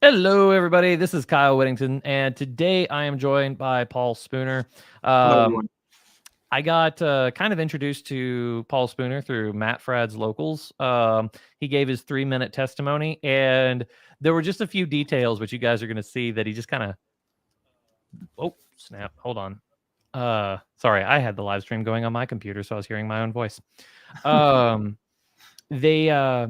Hello, everybody. This is Kyle Whittington, and today I am joined by Paul Spooner. Hello, Um, everyone. I got kind of introduced to Paul Spooner through Matt Frad's Locals. He gave his 3-minute testimony, and there were just a few details which you guys are going to see that he just kind of. Oh, snap! Hold on. Sorry, I had the live stream going on my computer, so I was hearing my own voice. They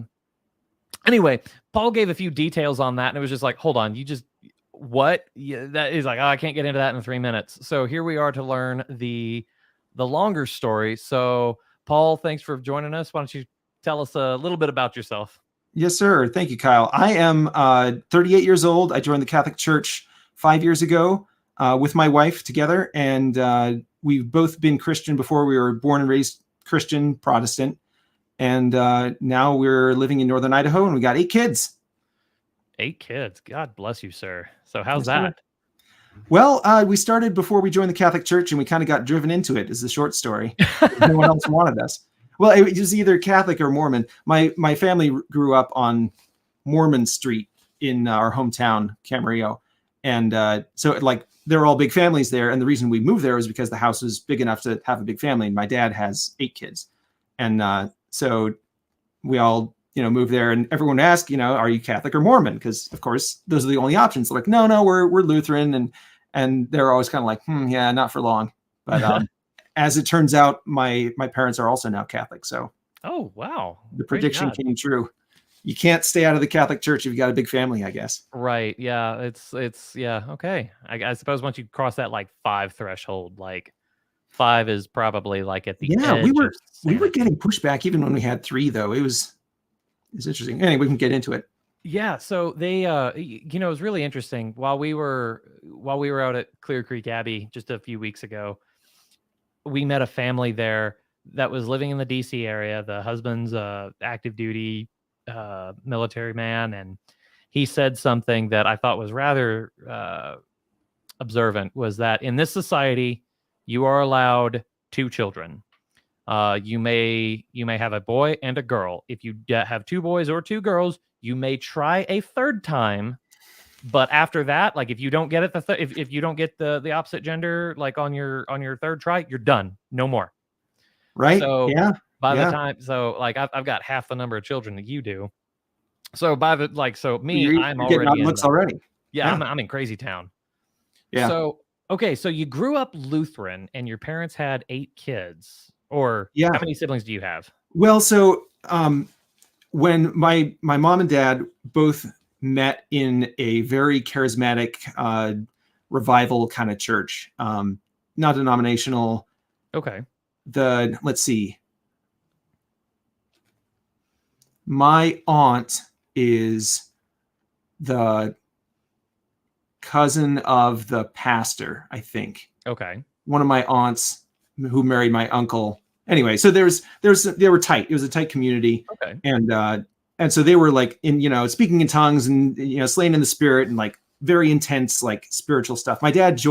Anyway, Paul gave a few details on that, and it was just like, hold on, you just what? Yeah, that is like, oh, I can't get into that in 3 minutes. So here we are to learn the longer story. So Paul, thanks for joining us. Why don't you tell us a little bit about yourself? Yes, sir. Thank you, Kyle. I am 38 years old. I joined the Catholic Church 5 years ago with my wife together, and we've both been Christian before. We were born and raised Christian, Protestant, and now we're living in northern Idaho, and we got 8 kids. 8 kids. God bless you, sir. So how's Yes, sir. that? Well, we started before we joined the Catholic Church, and we kind of got driven into it, is the short story. No one else wanted us. Well, it was either Catholic or Mormon. My family grew up on Mormon Street in our hometown, Camarillo. And so like they're all big families there. And the reason we moved there was because the house was big enough to have a big family. And my dad has 8 kids. And so we all, moved there, and everyone asked, are you Catholic or Mormon? Because of course those are the only options. They're like, no, we're Lutheran. And they're always kind of like, yeah, not for long. But as it turns out, my parents are also now Catholic. So Oh, wow. the Praise prediction God. came true. You can't stay out of the Catholic Church if you got a big family, I guess. Right. Yeah. It's yeah. Okay. I suppose once you cross that like 5 threshold, like 5 is probably like at the Yeah, edge of we were sanity. getting pushback even when we had 3, though. It was interesting. Anyway, we can get into it. Yeah, so they it was really interesting. While we were out at Clear Creek Abbey just a few weeks ago, we met a family there that was living in the DC area. The husband's active duty military man, and he said something that I thought was rather observant, was that in this society you are allowed 2 children. You may have a boy and a girl. If you have 2 boys or 2 girls, you may try a third time, but after that, like if you don't get it if you don't get the opposite gender like on your third try, you're done. No more. Right? So Yeah. by the Yeah. time, so like I've got half the number of children that you do. So by the so me, You're I'm getting already odd in looks already. yeah, Yeah. I'm in crazy town. Yeah. So okay, so you grew up Lutheran and your parents had 8 kids. Or Yeah. how many siblings do you have? Well, so when my mom and dad both met in a very charismatic revival kind of church, not denominational. Okay. Let's see. My aunt is the cousin of the pastor, I think. Okay. One of my aunts who married my uncle. Anyway, so they were tight. It was a tight community. Okay. And so they were like in, speaking in tongues and, slaying in the spirit and like very intense, like spiritual stuff. My dad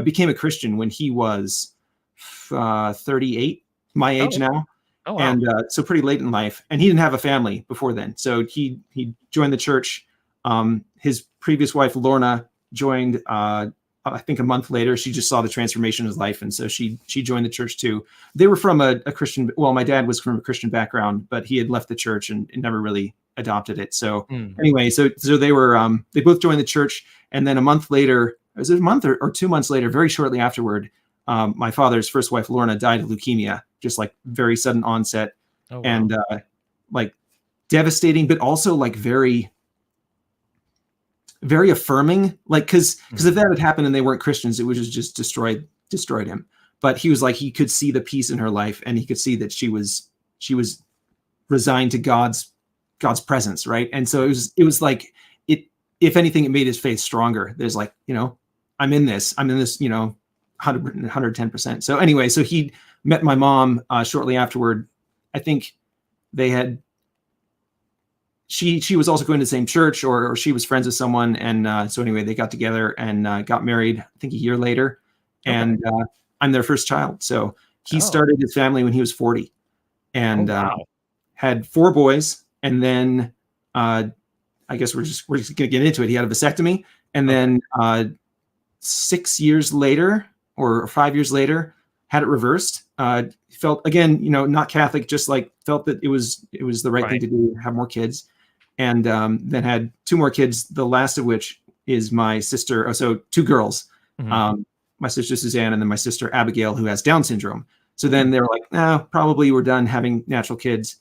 became a Christian when he was 38, my age now. Oh, wow. And so pretty late in life, and he didn't have a family before then. So he joined the church. His previous wife, Lorna, joined, I think a month later. She just saw the transformation of his life. And so she joined the church too. They were from a Christian, well, my dad was from a Christian background, but he had left the church and never really adopted it. So anyway, so they were, they both joined the church. And then a month later, was it a month or 2 months later, very shortly afterward, my father's first wife, Lorna, died of leukemia, just like very sudden onset. Oh, wow. And like devastating, but also like very, very affirming. Like, because if that had happened and they weren't Christians, it would just destroyed him. But he was like, he could see the peace in her life, and he could see that she was resigned to God's presence, right? And so it was like it. If anything, it made his faith stronger. There's like, I'm in this, 110%. So anyway, so he met my mom shortly afterward. I think they had, she was also going to the same church, or she was friends with someone. And so anyway, they got together and got married, I think a year later. Okay. And I'm their first child. So he started his family when he was 40 and had 4 boys. And then I guess we're just gonna get into it. He had a vasectomy, and then 6 years later or 5 years later, had it reversed. Felt again, not Catholic, just like felt that it was the right thing to do, have more kids, and then had 2 more kids. The last of which is my sister. So 2 girls, my sister Suzanne, and then my sister Abigail, who has Down syndrome. So then they're like, probably we're done having natural kids.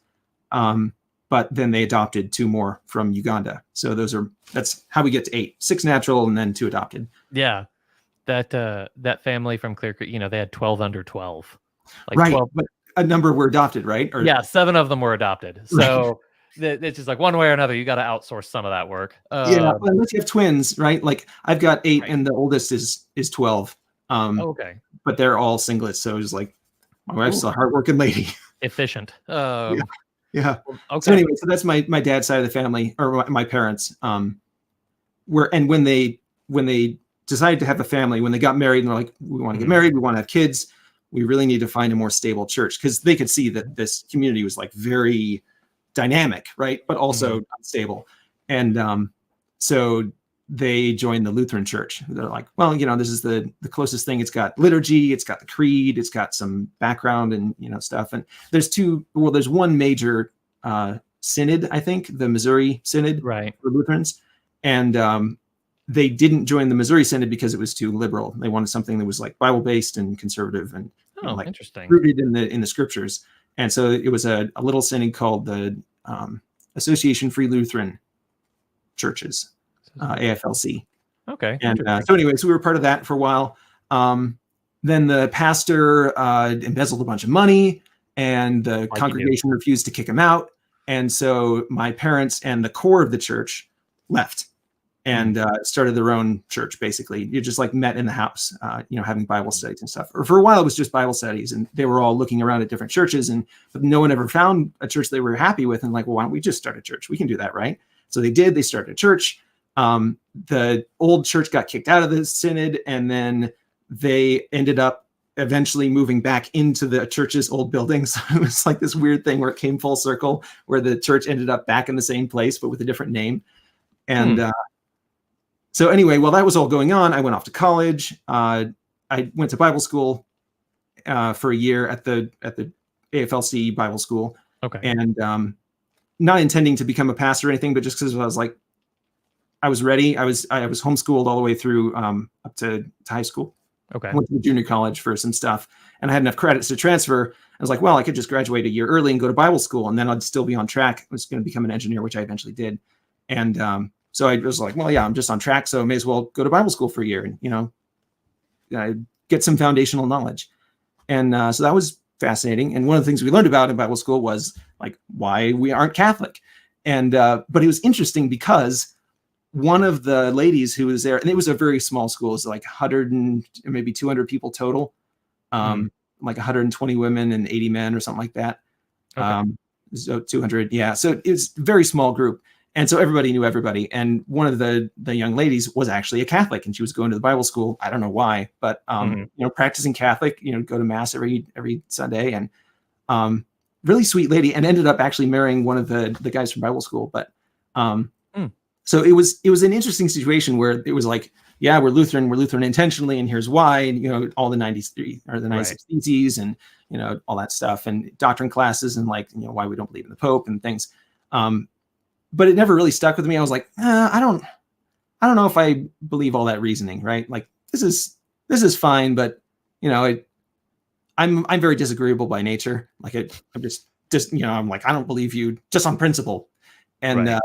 But then they adopted 2 more from Uganda. So that's how we get to 8, 6 natural and then 2 adopted. Yeah. That family from Clear Creek, they had 12 under 12. Like right. 12. But a number were adopted, right? Yeah, 7 of them were adopted. So it's just like one way or another, you got to outsource some of that work. Yeah, unless you have twins, right? Like I've got 8 and the oldest is 12. Okay. But they're all singlets. So it's like my wife's a hardworking lady. Efficient. Yeah. Okay. So anyway, so that's my dad's side of the family, or my parents. When they decided to have a family, when they got married, and they're like, we want to get married, we want to have kids, we really need to find a more stable church, because they could see that this community was like very dynamic, right, but also unstable. And so they joined the Lutheran Church. They're like, well, this is the closest thing. It's got liturgy, it's got the creed, it's got some background and stuff. And there's one major synod, I think, the Missouri Synod, right, for Lutherans, and they didn't join the Missouri Synod because it was too liberal. They wanted something that was like Bible based and conservative and interesting, rooted in the scriptures. And so it was a little synod called the Association Free Lutheran Churches, AFLC. Okay. And so anyways, we were part of that for a while. Then the pastor embezzled a bunch of money, and the congregation refused to kick him out. And so my parents and the core of the church left and started their own church. Basically, you just like met in the house, having Bible studies and stuff. Or for a while, it was just Bible studies, and they were all looking around at different churches, but no one ever found a church they were happy with. And like, well, why don't we just start a church? We can do that, right? So they did. They started a church. The old church got kicked out of the synod, and then they ended up eventually moving back into the church's old buildings. It was like this weird thing where it came full circle, where the church ended up back in the same place, but with a different name. And so anyway, while that was all going on, I went off to college. I went to Bible school for a year at the AFLC Bible School. Okay. And not intending to become a pastor or anything, but just because I was like, I was ready. I was homeschooled all the way through up to high school. Okay. I went to junior college for some stuff, and I had enough credits to transfer. I was like, well, I could just graduate a year early and go to Bible school, and then I'd still be on track. I was going to become an engineer, which I eventually did. And so I was like, well, yeah, I'm just on track, so I may as well go to Bible school for a year and, get some foundational knowledge. And so that was fascinating. And one of the things we learned about in Bible school was like why we aren't Catholic. And but it was interesting because one of the ladies who was there, and it was a very small school, it was like 100 and maybe 200 people total, like 120 women and 80 men or something like that. Okay. So 200, yeah. So it was a very small group. And so everybody knew everybody. And one of the young ladies was actually a Catholic, and she was going to the Bible school. I don't know why, but practicing Catholic, go to mass every Sunday, and really sweet lady, and ended up actually marrying one of the guys from Bible school. But so it was an interesting situation where it was like, yeah, we're Lutheran intentionally, and here's why, and all the 93 or the 96 theses, and all that stuff, and doctrine classes, and like why we don't believe in the Pope and things. But it never really stuck with me. I was like, I don't know if I believe all that reasoning, right? Like this is fine, but I'm very disagreeable by nature. Like I'm just I'm like, I don't believe you just on principle. And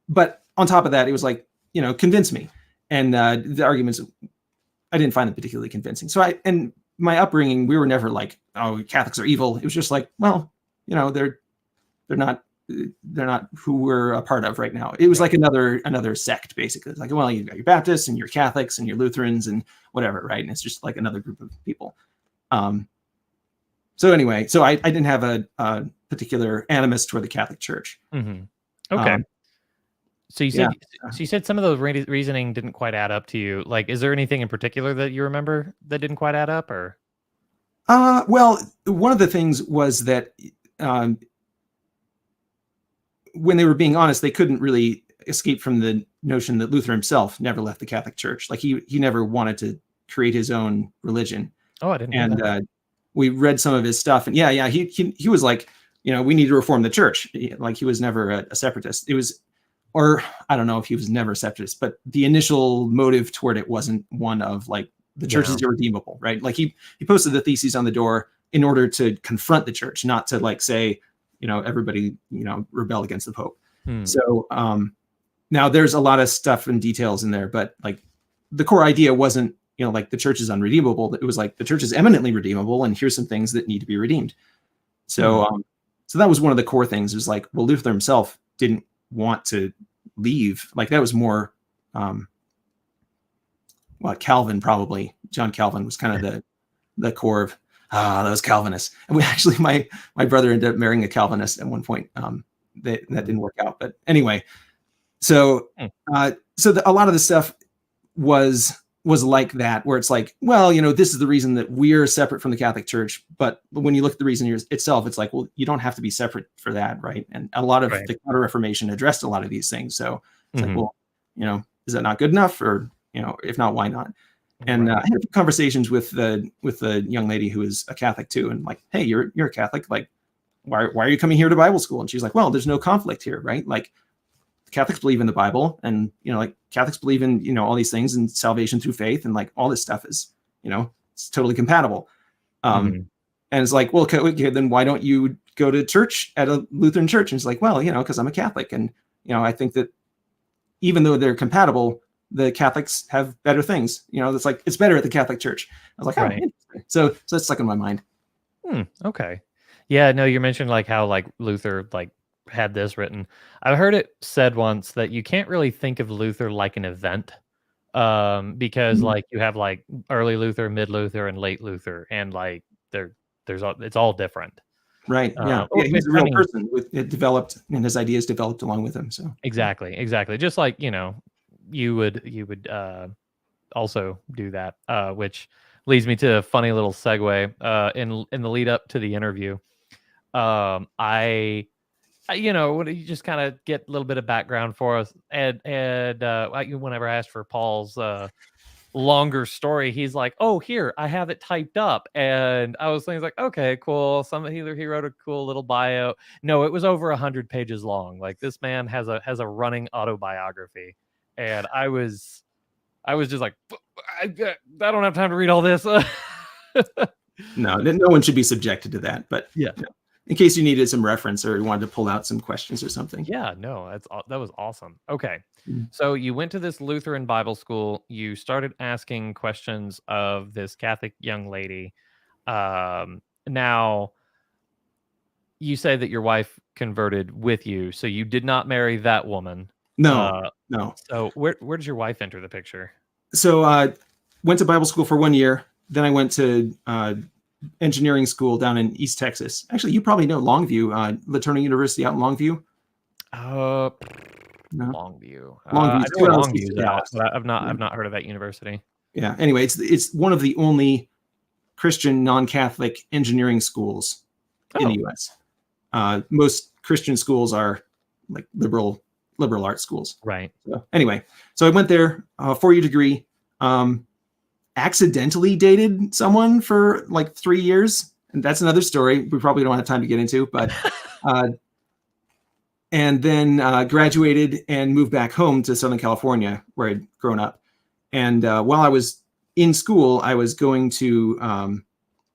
but on top of that, it was like, convince me. And the arguments, I didn't find them particularly convincing. So and my upbringing, we were never like, oh, Catholics are evil. It was just like, well, they're not who we're a part of right now. It was like another sect, basically. It's like, well, you've got your Baptists and your Catholics and your Lutherans and whatever, right? And it's just like another group of people. So anyway, so I didn't have a particular animus toward the Catholic Church. Mm-hmm. Okay. So you said some of those reasoning didn't quite add up to you. Like, is there anything in particular that you remember that didn't quite add up, or? Well, one of the things was that when they were being honest, they couldn't really escape from the notion that Luther himself never left the Catholic Church. Like he never wanted to create his own religion. Oh, I didn't know And that. we read some of his stuff, and he was like, we need to reform the church. Like he was never a separatist. It was, or I don't know if he was never a separatist, but the initial motive toward it wasn't one of like the church is irredeemable, right? Like he posted the theses on the door in order to confront the church, not to like say, everybody, rebel against the Pope. So now there's a lot of stuff and details in there, but like the core idea wasn't, like the church is unredeemable. It was like the church is eminently redeemable, and here's some things that need to be redeemed. So, so that was one of the core things. It was like, well, Luther himself didn't want to leave. Like that was more, Calvin probably. John Calvin was kind of the core of those Calvinists. And we actually, my brother ended up marrying a Calvinist at one point. That didn't work out, but anyway. So, a lot of the stuff was like that, where it's like, well, this is the reason that we're separate from the Catholic Church. But when you look at the reason itself, it's like, well, you don't have to be separate for that, right? And a lot of the Counter-Reformation addressed a lot of these things. So it's like, well, is that not good enough? Or, if not, why not? And I had conversations with the young lady who is a Catholic too, and like, hey, you're a Catholic, like, why are you coming here to Bible school? And she's like, well, there's no conflict here, right? Like, Catholics believe in the Bible, and like Catholics believe in all these things and salvation through faith, and like all this stuff is it's totally compatible. And it's like, well, okay, then why don't you go to church at a Lutheran church? And it's like, well, because I'm a Catholic, and I think that even though they're compatible, the Catholics have better things. It's like it's better at the Catholic Church. I was like, oh, so that's stuck in my mind. Okay, yeah, no, you mentioned like how like Luther like had this written. I've heard it said once that you can't really think of Luther like an event, because like you have like early Luther, mid Luther, and late Luther, and like it's all different. Right. Yeah. He's a real person it developed, and his ideas developed along with him. So exactly. Just like you would also do that, which leads me to a funny little segue. In the lead up to the interview, you just kind of get a little bit of background for us. And whenever I asked for Paul's longer story, he's like, "Oh, here, I have it typed up." And I was thinking, like, okay, cool. He wrote a cool little bio. No, it was over 100 pages long. Like this man has a running autobiography, and I was just like, I don't have time to read all this. No one should be subjected to that. But yeah. In case you needed some reference or you wanted to pull out some questions or something. Yeah, no, that was awesome. Okay. So you went to this Lutheran Bible school. You started asking questions of this Catholic young lady. Now, you say that your wife converted with you, so you did not marry that woman. No. So where does your wife enter the picture? So went to Bible school for 1 year. Then I went to engineering school down in East Texas. Actually, you probably know Longview, LaTourneau University out in Longview. No. Longview. I know where Longview is at, but I've not heard of that university. Yeah. Anyway, it's one of the only Christian non-Catholic engineering schools in the U.S. Most Christian schools are like liberal arts schools. Right. So anyway, so I went there, 4-year degree. Accidentally dated someone for like 3 years, and that's another story we probably don't have time to get into, but and then graduated and moved back home to Southern California where I'd grown up. And while I was in school, I was going to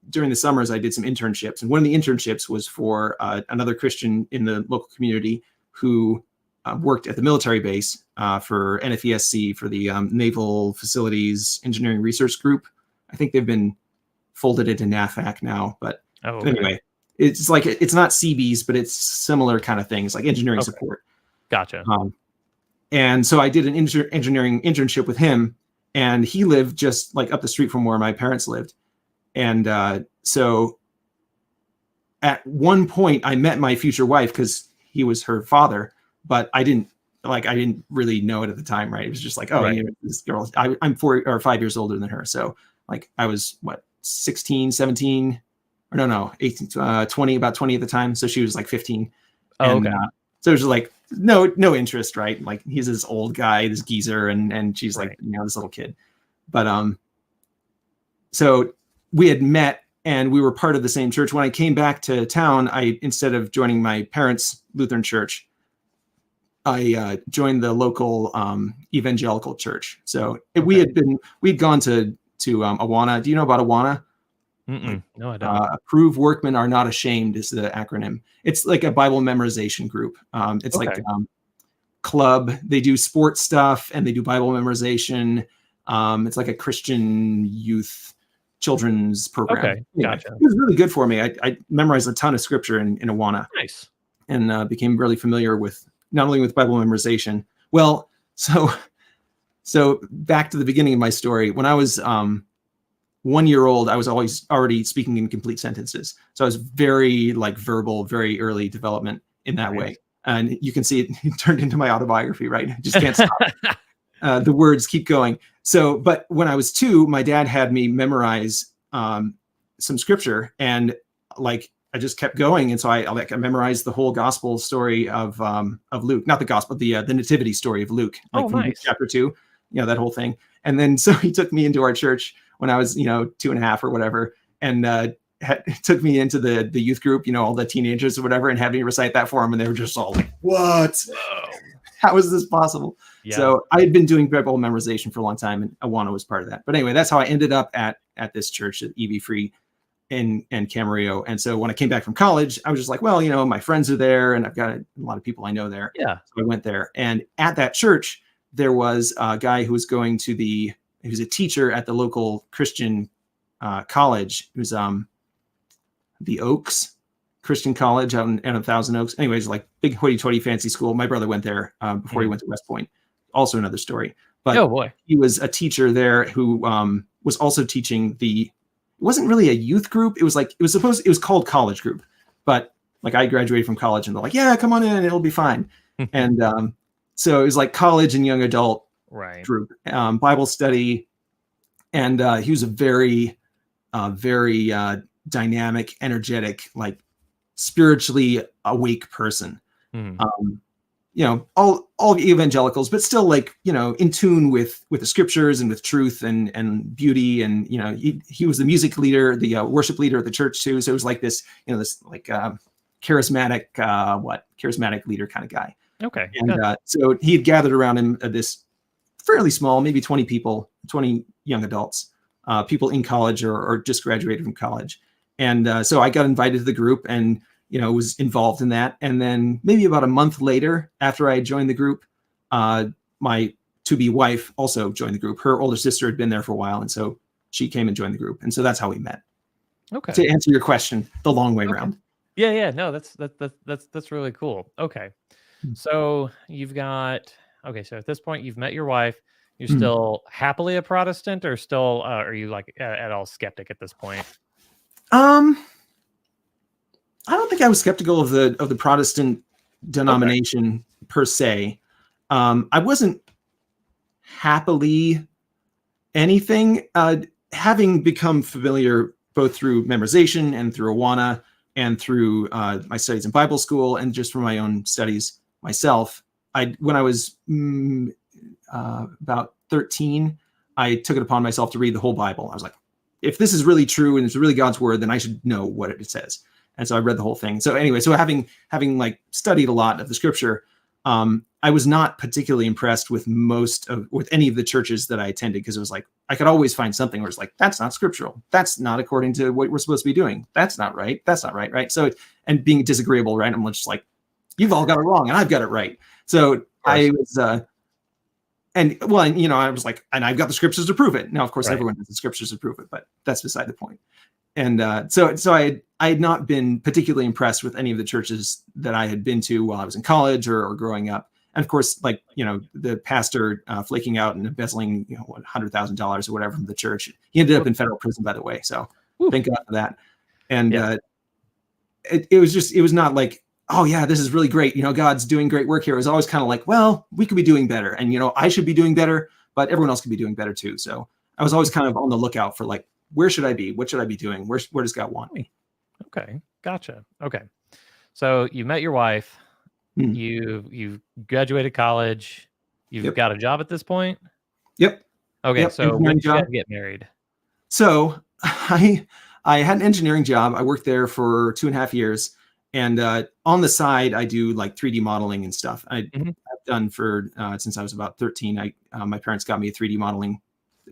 during the summers I did some internships, and one of the internships was for another Christian in the local community who worked at the military base for NFESC, for the Naval Facilities Engineering Research Group. I think they've been folded into NAFAC now, but anyway, it's like, it's not CBs, but it's similar kind of things like engineering support. Gotcha. And so I did an engineering internship with him, and he lived just like up the street from where my parents lived. And so at one point I met my future wife because he was her father, but I didn't really know it at the time, right? It was just like, oh, this girl, I'm 4 or 5 years older than her. So like I was 16, 17, or no, 18, 20, about 20 at the time. So she was like 15. So it was just like, no interest, right? Like he's this old guy, this geezer, and she's like, Right. this little kid. But so we had met and we were part of the same church. When I came back to town, instead of joining my parents' Lutheran church, I joined the local evangelical church. So we'd gone to Awana. Do you know about Awana? Like, No, I don't. Approve Workmen Are Not Ashamed is the acronym. It's like a Bible memorization group. It's like club. They do sports stuff and they do Bible memorization. It's like a Christian youth children's program. Okay, Anyway, gotcha. it was really good for me. I memorized a ton of scripture in Awana. Nice. And became really familiar with not only with Bible memorization. Well, so back to the beginning of my story. When I was 1 year old, I was already speaking in complete sentences. So I was very like verbal, very early development in that way. And you can see it turned into my autobiography, right? I just can't stop. The words keep going. So, but when I was 2, my dad had me memorize some scripture, and like I just kept going. And so I memorized the whole gospel story of Luke, not the gospel, the nativity story of Luke, like from Luke chapter 2, that whole thing. And then so he took me into our church when I was 2.5 or whatever, and took me into the youth group, all the teenagers or whatever, and had me recite that for him, and they were just all like, "What? Whoa. How is this possible?" Yeah. So I had been doing Bible memorization for a long time, and Awana was part of that. But anyway, that's how I ended up at this church at EV Free in Camarillo. And so when I came back from college, I was just like, well, my friends are there, and I've got a lot of people I know there. Yeah. So I went there, and at that church, there was a guy who was going to he was a teacher at the local Christian college. It was the Oaks Christian College out in Thousand Oaks. Anyways, like big hoity-toity fancy school. My brother went there before he went to West Point. Also another story. But oh boy, he was a teacher there who was also teaching it wasn't really a youth group. It was called college group, but like I graduated from college and they're like, yeah, come on in, it'll be fine. And so it was like college and young adult group, Bible study. And he was a very, very dynamic, energetic, like spiritually awake person. All evangelicals, but still like, in tune with the scriptures and with truth and beauty. And, he was the music leader, the worship leader of the church too. So it was like this, this like charismatic leader kind of guy. Okay. And so he had gathered around him this fairly small, maybe 20 people, 20 young adults, people in college or just graduated from college. And so I got invited to the group and, was involved in that. And then maybe about a month later, after I joined the group, my to-be wife also joined the group. Her older sister had been there for a while. And so she came and joined the group. And so that's how we met. Okay. To answer your question, the long way around. Yeah. No, that's really cool. Okay. So you've got, so at this point you've met your wife. You're still happily a Protestant, or still, are you like at all skeptic at this point? I don't think I was skeptical of the Protestant denomination per se. I wasn't happily anything, having become familiar both through memorization and through Awana and through my studies in Bible school and just from my own studies myself. When I was about 13, I took it upon myself to read the whole Bible. I was like, if this is really true and it's really God's word, then I should know what it says. And so I read the whole thing. So anyway, so having like studied a lot of the scripture, I was not particularly impressed with any of the churches that I attended, because it was like, I could always find something where it's like, that's not scriptural. That's not according to what we're supposed to be doing. That's not right. That's not right. Right. So, and being disagreeable, right. I'm just like, you've all got it wrong and I've got it right. So I was, I was like, and I've got the scriptures to prove it. Now, of course, everyone has the scriptures to prove it, but that's beside the point. And so I had not been particularly impressed with any of the churches that I had been to while I was in college or growing up. And of course, like, the pastor flaking out and embezzling, $100,000 or whatever from the church. He ended up in federal prison, by the way. So thank God for that. And it was not like, oh yeah, this is really great. God's doing great work here. It was always kind of like, well, we could be doing better. And, I should be doing better, but everyone else could be doing better too. So I was always kind of on the lookout for like, where should I be? What should I be doing? Where does God want me? Okay. Gotcha. Okay. So you met your wife. Hmm. You've graduated college. You've Yep. got a job at this point. Yep. Okay, Yep. so when Engineering did you guys job. get married? So I had an engineering job. I worked there for 2.5 years, and on the side I do like 3D modeling and stuff. I've Mhm. done for since I was about 13. My parents got me a 3D modeling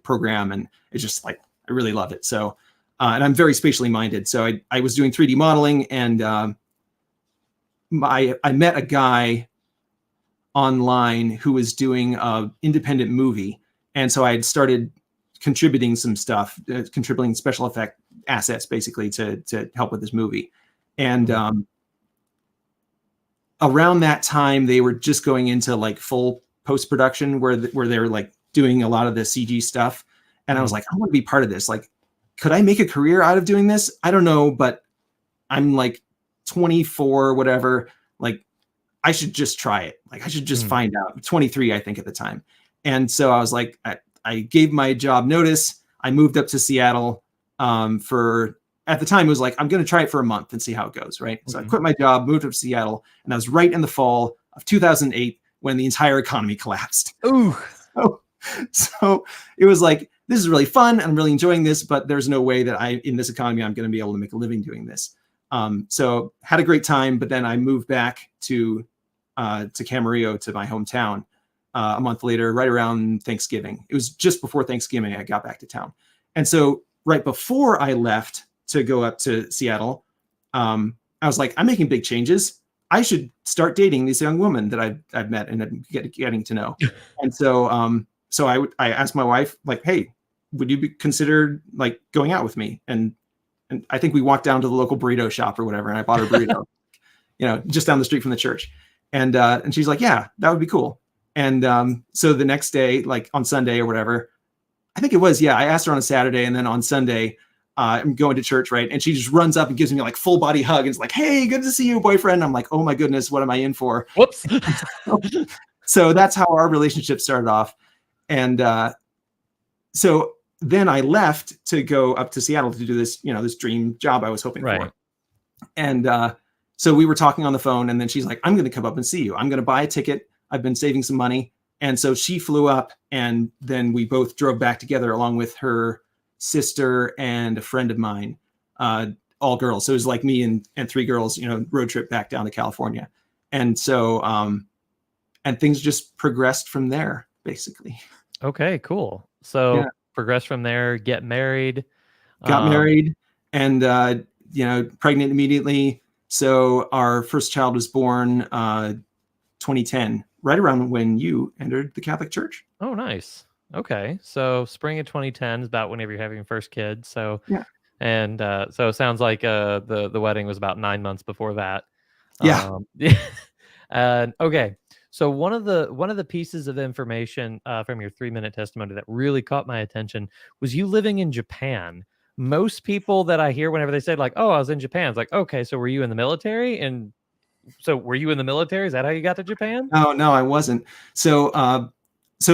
program, and it's just like I really love it. So and I'm very spatially minded. So I was doing 3D modeling, and I met a guy online who was doing a independent movie, and so I had started contributing some stuff, contributing special effect assets basically to help with this movie. And Mhm. Around that time, they were just going into like full post production where they were like doing a lot of the CG stuff. And I was Mhm. like, I want to be part of this. Like, could I make a career out of doing this? I don't know, but I'm like 24, whatever. Like, I should just try it. Like, I should just Mhm. find out. 23, I think, at the time. And so I was like, I gave my job notice. I moved up to Seattle for, at the time, it was like, I'm going to try it for a month and see how it goes. Right. So I Mhm. quit my job, moved up to Seattle, and I was right in the fall of 2008 when the entire economy collapsed. Ooh. So, so it was like, this is really fun. I'm really enjoying this, but there's no way that in this economy, I'm going to be able to make a living doing this. So had a great time, but then I moved back to Camarillo, to my hometown, a month later, right around Thanksgiving. It was just before Thanksgiving I got back to town. And so right before I left to go up to Seattle, I was like, I'm making big changes. I should start dating this young woman that I've met and I'm getting to know. And so I asked my wife, like, hey, would you be considered like going out with me? And I think we walked down to the local burrito shop or whatever, and I bought her burrito, just down the street from the church. And she's like, yeah, that would be cool. And so the next day, like on Sunday or whatever, I think it was, yeah, I asked her on a Saturday, and then on Sunday, I'm going to church, right? And she just runs up and gives me like full body hug, and it's like, hey, good to see you, boyfriend. I'm like, oh my goodness, what am I in for? Whoops. So that's how our relationship started off. And so then I left to go up to Seattle to do this, this dream job I was hoping Right. for. And so we were talking on the phone, and then she's like, I'm going to come up and see you. I'm going to buy a ticket. I've been saving some money. And so she flew up, and then we both drove back together along with her sister and a friend of mine, all girls. So it was like me and three girls, road trip back down to California. And so, and things just progressed from there, basically. Okay, cool. So Yeah. progress from there, get married. Got married, and pregnant immediately. So our first child was born 2010, right around when you entered the Catholic Church. Oh, nice. Okay, so spring of 2010 is about whenever you're having your first kid. So Yeah. and so it sounds like the wedding was about 9 months before that. Yeah. Yeah. And okay, so one of the pieces of information from your 3-minute testimony that really caught my attention was you living in Japan. Most people that I hear whenever they say like, "Oh, I was in Japan," it's like, "Okay, so were you in the military?" And so were you in the military? Is that how you got to Japan? No, I wasn't. So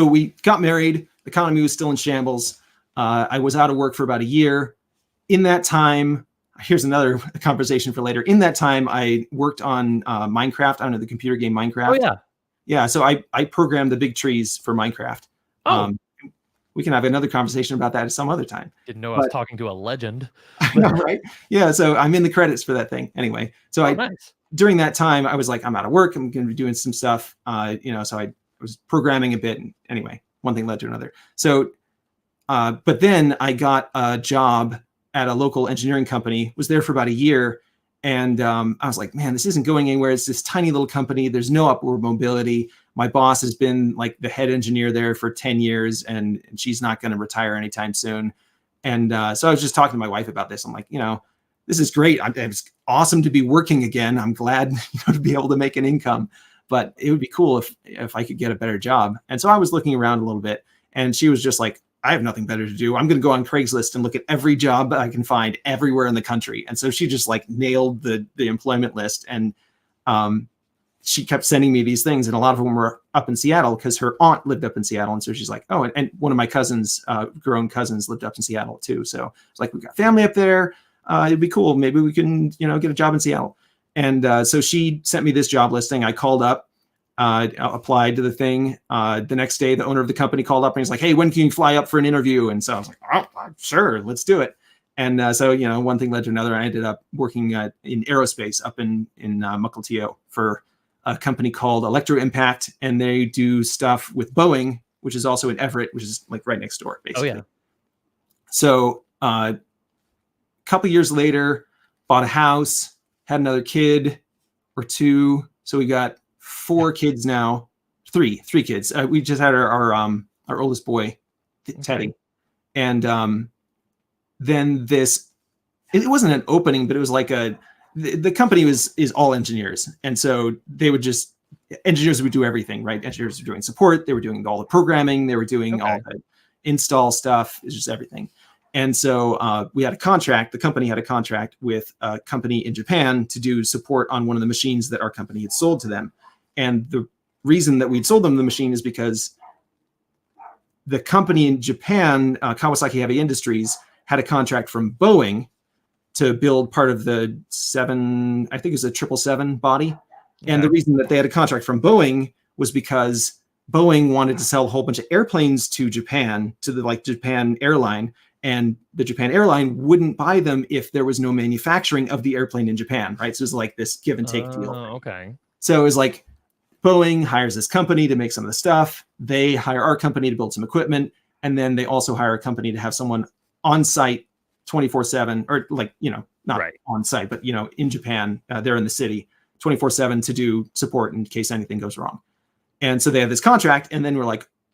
we got married. The economy was still in shambles. I was out of work for about a year. In that time, here's another conversation for later. In that time, I worked on Minecraft. I don't know, the computer game Minecraft. Oh yeah. Yeah, so I programmed the big trees for Minecraft. Oh, We can have another conversation about that at some other time. didn't know I was But talking to a legend. I know, right? Yeah, so I'm in the credits for that thing. Anyway, so Oh, nice. during that time, I was like, I'm out of work. I'm going to be doing some stuff. So I was programming a bit. And anyway, one thing led to another. So, but then I got a job at a local engineering company, was there for about a year. And I was like, man, this isn't going anywhere. It's this tiny little company. There's no upward mobility. My boss has been like the head engineer there for 10 years, and she's not going to retire anytime soon. And so I was just talking to my wife about this. I'm like, this is great. It's awesome to be working again. I'm glad to be able to make an income, but it would be cool if I could get a better job. And so I was looking around a little bit, and she was just like, I have nothing better to do. I'm going to go on Craigslist and look at every job I can find everywhere in the country. And so she just like nailed the employment list, and she kept sending me these things, and a lot of them were up in Seattle because her aunt lived up in Seattle. And so she's like, oh, and one of my cousins, grown cousins, lived up in Seattle too. So it's like, we got family up there. It'd be cool. Maybe we can, get a job in Seattle. And so she sent me this job listing. I called up, applied to the thing. The next day, the owner of the company called up and he's like, "Hey, when can you fly up for an interview?" And so I was like, "Oh, sure, let's do it." And so, one thing led to another. I ended up working in aerospace up in Mukilteo for a company called Electro Impact, and they do stuff with Boeing, which is also in Everett, which is like right next door, basically. Oh, yeah. So a couple years later, bought a house, had another kid or two. So we got 4 kids now, three kids. We just had our oldest boy, Teddy. Okay. And then it wasn't an opening, but it was like the company is all engineers. And so engineers would do everything, right? Engineers were doing support. They were doing all the programming. They were doing all the install stuff. It's just everything. And so we had a contract. The company had a contract with a company in Japan to do support on one of the machines that our company had sold to them. And the reason that we'd sold them the machine is because the company in Japan, Kawasaki Heavy Industries, had a contract from Boeing to build part of the I think it was a 777 body. Okay. And the reason that they had a contract from Boeing was because Boeing wanted to sell a whole bunch of airplanes to Japan, to the Japan airline. And the Japan airline wouldn't buy them if there was no manufacturing of the airplane in Japan, right? So it was like this give and take deal. Okay. So it was like Boeing hires this company to make some of the stuff. They hire our company to build some equipment. And then they also hire a company to have someone on site 24/7, or not right. on site, but, in Japan, they're in the city 24/7 to do support in case anything goes wrong. And so they have this contract. And then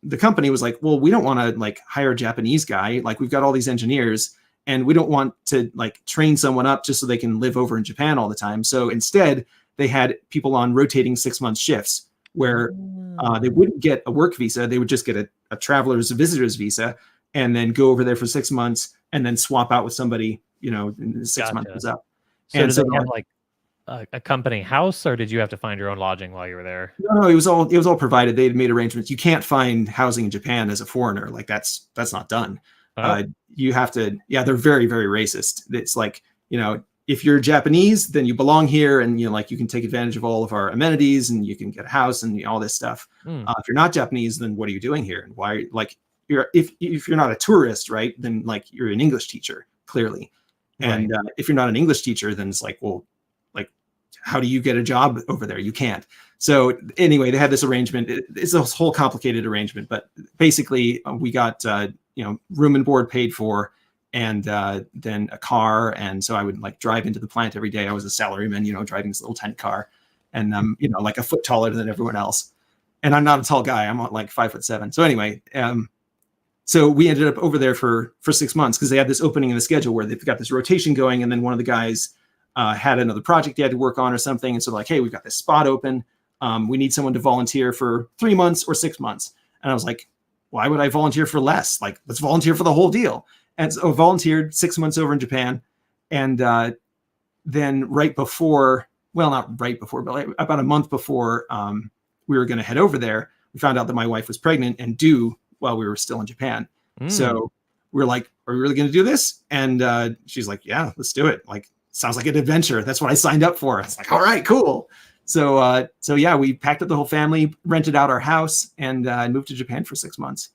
the company was like, well, we don't want to hire a Japanese guy. We've got all these engineers and we don't want to train someone up just so they can live over in Japan all the time. So instead they had people on rotating 6-month shifts where they wouldn't get a work visa. They would just get a traveler's visitor's visa and then go over there for 6 months and then swap out with somebody, in 6 months is up. So and so they have a company house, or did you have to find your own lodging while you were there? No, it was all provided. They had made arrangements. You can't find housing in Japan as a foreigner. That's not done. Oh. You have to, they're very, very racist. It's if you're Japanese, then you belong here and you can take advantage of all of our amenities and you can get a house and all this stuff. If you're not Japanese, then what are you doing here? And why, if you're not a tourist, right, then you're an English teacher, clearly. And right. If you're not an English teacher, then it's how do you get a job over there? You can't. So anyway, they had this arrangement. It's a whole complicated arrangement, but basically we got, room and board paid for, and then a car. And so I would drive into the plant every day. I was a salaryman, driving this little tent car, and a foot taller than everyone else. And I'm not a tall guy. I'm 5'7". So anyway, so we ended up over there for 6 months because they had this opening in the schedule where they've got this rotation going. And then one of the guys had another project he had to work on or something. And so hey, we've got this spot open. We need someone to volunteer for 3 months or 6 months. And I was like, why would I volunteer for less? Let's volunteer for the whole deal. And so I volunteered 6 months over in Japan. And then right before, well, not right before, but about a month before we were going to head over there, we found out that my wife was pregnant and due while we were still in Japan. So we were like, are we really going to do this? And she's like, yeah, let's do it. Sounds like an adventure. That's what I signed up for. It's all right, cool. So yeah, we packed up the whole family, rented out our house, and moved to Japan for 6 months.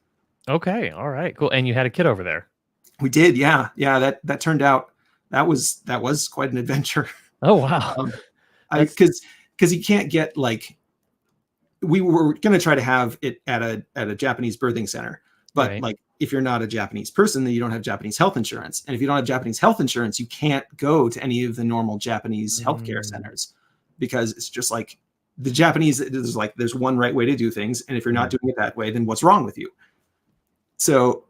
Okay. All right, cool. And you had a kid over there. We did. Yeah. That turned out, that was quite an adventure. Oh, wow. Because you can't get we were going to try to have it at a Japanese birthing center, but right. If you're not a Japanese person, then you don't have Japanese health insurance. And if you don't have Japanese health insurance, you can't go to any of the normal Japanese healthcare centers, because it's just the Japanese, there's one right way to do things. And if you're not doing it that way, then what's wrong with you? So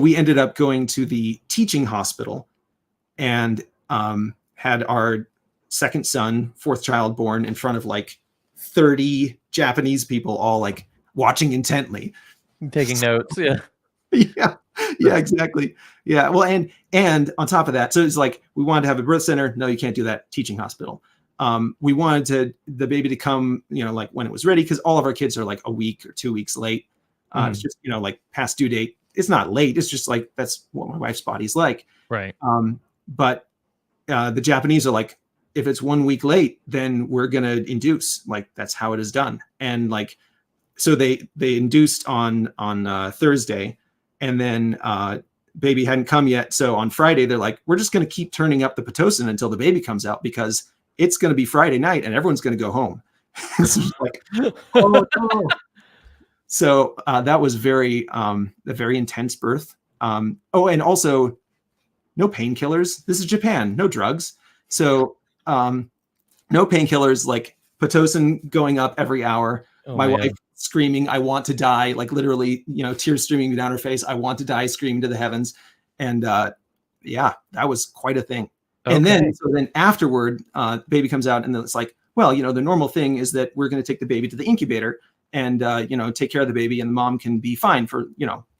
we ended up going to the teaching hospital and had our second son, fourth child, born in front of 30 Japanese people, all watching intently, taking notes. Yeah. Yeah, exactly. Yeah. Well, and on top of that, so it's we wanted to have a birth center. No, you can't do that. Teaching hospital. We wanted the baby to come, when it was ready, because all of our kids are a week or 2 weeks late. It's just, past due date. It's not late. It's just that's what my wife's body's like. Right. But the Japanese are if it's 1 week late, then we're going to induce. Like, that's how it is done. And like, so they induced on Thursday, and then baby hadn't come yet. So on Friday, they're like, we're just going to keep turning up the Pitocin until the baby comes out, because it's going to be Friday night and everyone's going to go home. It's just like, oh no. So that was a very intense birth. And also no painkillers. This is Japan, no drugs. So no painkillers, like Pitocin going up every hour. Oh, my man. wife screaming, I want to die, like literally, tears streaming down her face. I want to die, screaming to the heavens. And yeah, that was quite a thing. Okay. And then afterward, baby comes out, and it's like, well, the normal thing is that we're going to take the baby to the incubator and, take care of the baby, and the mom can be fine for,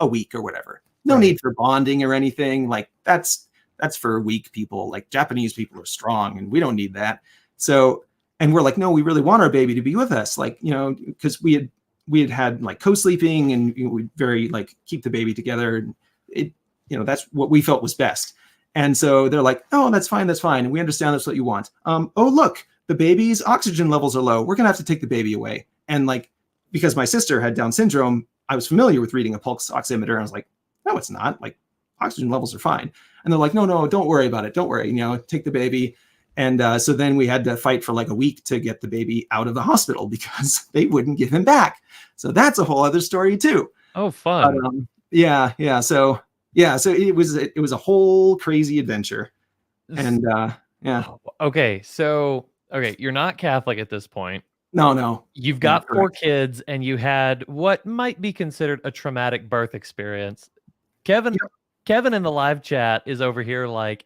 a week or whatever. No need for bonding or anything. Like that's for weak people. Like Japanese people are strong, and we don't need that. So, and we're like, no, we really want our baby to be with us. Like, because we had like co-sleeping, and we very like keep the baby together. And it, that's what we felt was best. And so they're like, oh, that's fine. That's fine. And we understand that's what you want. Oh, look, the baby's oxygen levels are low. We're going to have to take the baby away. And like, because my sister had Down syndrome, I was familiar with reading a pulse oximeter. And I was like, no, it's not. Like, oxygen levels are fine. And they're like, no, don't worry about it. Don't worry. Take the baby. And so then we had to fight for like a week to get the baby out of the hospital, because they wouldn't give him back. So that's a whole other story too. Oh, fun. But, yeah. So it was a whole crazy adventure. And yeah. Okay. So, you're not Catholic at this point. No. You've got 4 kids, and you had what might be considered a traumatic birth experience. Kevin in the live chat is over here like,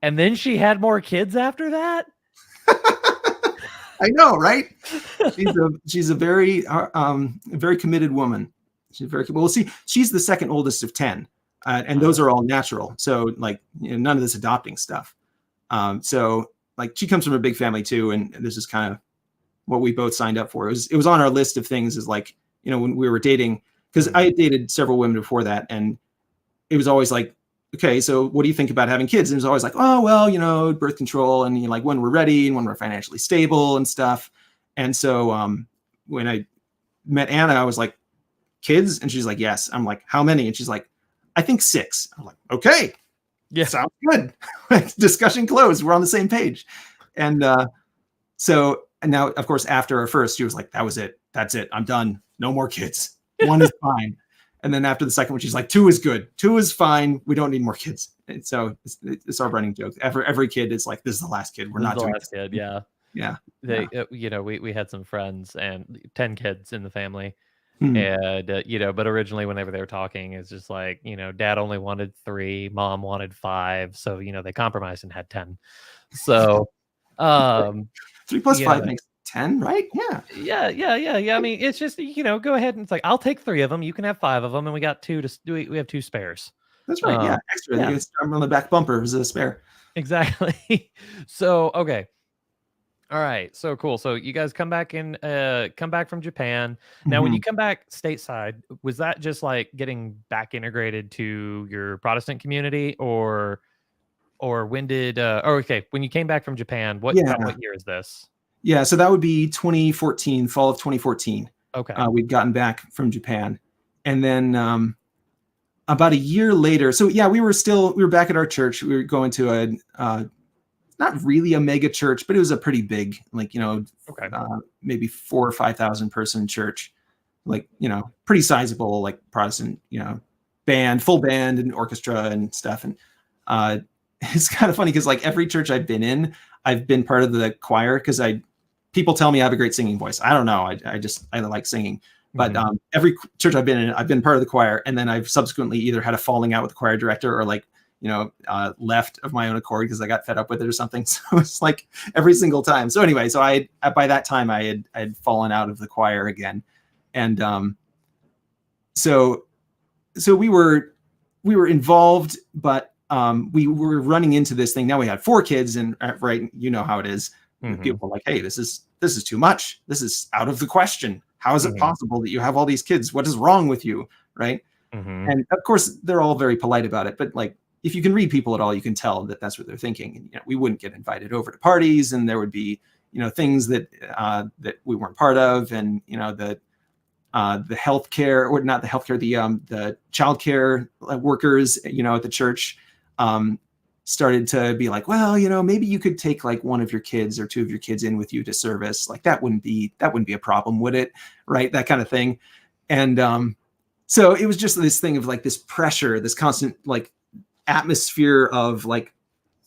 and then she had more kids after that? I know, right? She's a very committed woman. She's very well. See, she's the second oldest of 10, and those are all natural. So like, none of this adopting stuff. So like, she comes from a big family too, and this is kind of what we both signed up for. It was on our list of things, is like, when we were dating, because I had dated several women before that, and it was always like, okay, so what do you think about having kids? And it was always like, oh, well, birth control, and like when we're ready and when we're financially stable and stuff. And so when I met Anna, I was like, kids? And she's like, yes. I'm like, how many? And she's like, I think 6. I'm like, okay, yeah, sounds good. Discussion closed. We're on the same page. And and now, of course, after our first, she was like, that was it. That's it. I'm done. No more kids. 1 is fine. And then after the second one, she's like, 2 is good. 2 is fine. We don't need more kids. And so it's our running joke. Every kid is like, this is the last kid. We're not doing the last kid. Yeah. Yeah. We had some friends and 10 kids in the family. And, but originally whenever they were talking, it's just like, dad only wanted 3, mom wanted 5. So, they compromised and had 10. So, 3 plus 5 makes 10, right? Yeah. I mean, it's just, go ahead and it's like, I'll take 3 of them. You can have 5 of them. And we got 2 we have 2 spares. That's right. Yeah. Extra. Yeah. I'm on the back bumper as a spare. Exactly. So, okay. All right. So cool. So you guys come back from Japan. Now, when you come back stateside, was that just like getting back integrated to your Protestant community, or when did, when you came back from Japan, what year is this? Yeah. So that would be 2014, fall of 2014. Okay. We'd gotten back from Japan, and then about a year later. So yeah, we were back at our church. We were going to not really a mega church, but it was a pretty big, like, maybe 4,000 or 5,000 person church, like, pretty sizable, like Protestant, band, full band and orchestra and stuff. And it's kind of funny because like every church I've been in, I've been part of the choir, because people tell me I have a great singing voice. I don't know. I like singing. But every church I've been in, I've been part of the choir, and then I've subsequently either had a falling out with the choir director, or like, left of my own accord because I got fed up with it or something. So it's like every single time. So anyway, so by that time I had fallen out of the choir again. And so we were involved, but we were running into this thing. Now we had 4 kids, and right, how it is. People are like, hey, this is too much. This is out of the question. How is it possible that you have all these kids? What is wrong with you? Right. And of course they're all very polite about it, but like, if you can read people at all, you can tell that that's what they're thinking. And, we wouldn't get invited over to parties, and there would be, things that that we weren't part of, and the healthcare, or not the healthcare, the childcare workers, at the church, started to be like, well, maybe you could take like one of your kids or two of your kids in with you to service. Like that wouldn't be a problem, would it? Right. That kind of thing. And so it was just this thing of like this pressure, this constant like atmosphere of like,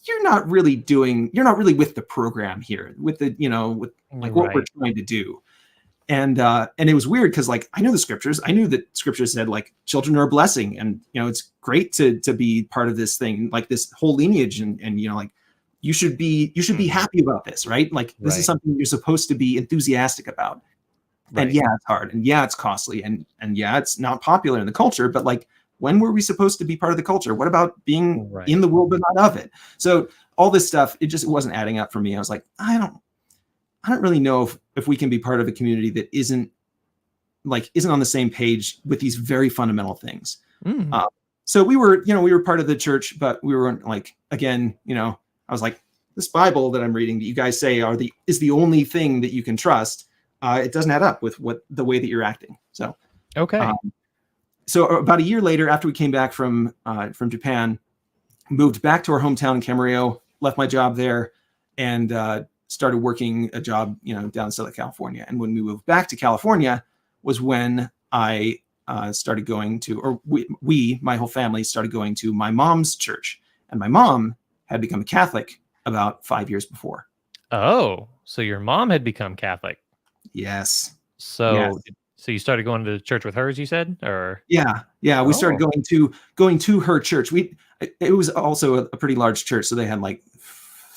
you're not really with the program here, with the, with like what we're trying to do. And it was weird because like I know the scriptures. I knew that scriptures said like children are a blessing, and it's great to be part of this thing, like this whole lineage, and like you should be happy about this, right? Like this is something you're supposed to be enthusiastic about. Right. And yeah, it's hard, and yeah, it's costly, and yeah, it's not popular in the culture. But like, when were we supposed to be part of the culture? What about being in the world but not of it? So all this stuff, it wasn't adding up for me. I was like, I don't really know if we can be part of a community that isn't on the same page with these very fundamental things. So we were part of the church, but we weren't like, again, I was like, this Bible that I'm reading that you guys say is the only thing that you can trust. It doesn't add up with the way that you're acting. So, okay. So about a year later, after we came back from Japan, moved back to our hometown in Camarillo, left my job there, and started working a job, down in Southern California. And when we moved back to California was when I started going to, or my whole family started going to my mom's church. And my mom had become a Catholic about 5 years before. Oh, so your mom had become Catholic. Yes. So you started going to church with her, as you said, or? Yeah. We started going to her church. It was also a pretty large church. So they had like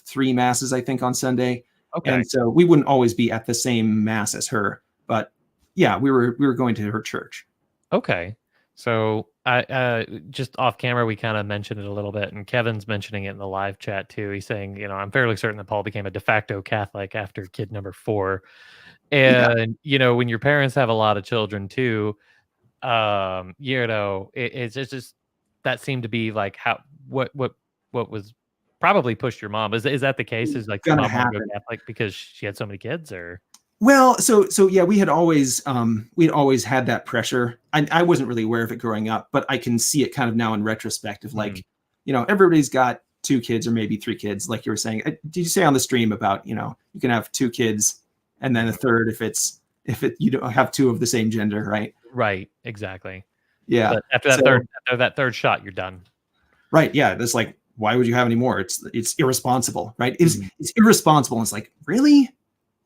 3 masses, I think, on Sunday. Okay. And so we wouldn't always be at the same mass as her, but yeah, we were going to her church. Okay. So I just off camera, we kind of mentioned it a little bit, and Kevin's mentioning it in the live chat too. He's saying, I'm fairly certain that Paul became a de facto Catholic after kid number 4. And, when your parents have a lot of children too, it's just, that seemed to be like what was probably pushed your mom. Is that the case? Is like your mom wanted to go Catholic because she had so many kids, or? Well, so yeah, we'd always had that pressure. I wasn't really aware of it growing up, but I can see it kind of now in retrospect of like, everybody's got 2 kids or maybe 3 kids. Like you were saying, did you say on the stream about, you can have 2 kids and then a third if you don't have 2 of the same gender, right? Right. Exactly. Yeah. But after that third shot, you're done. Right. Yeah. That's like, why would you have any more? It's irresponsible, right? It's irresponsible. And it's like, really?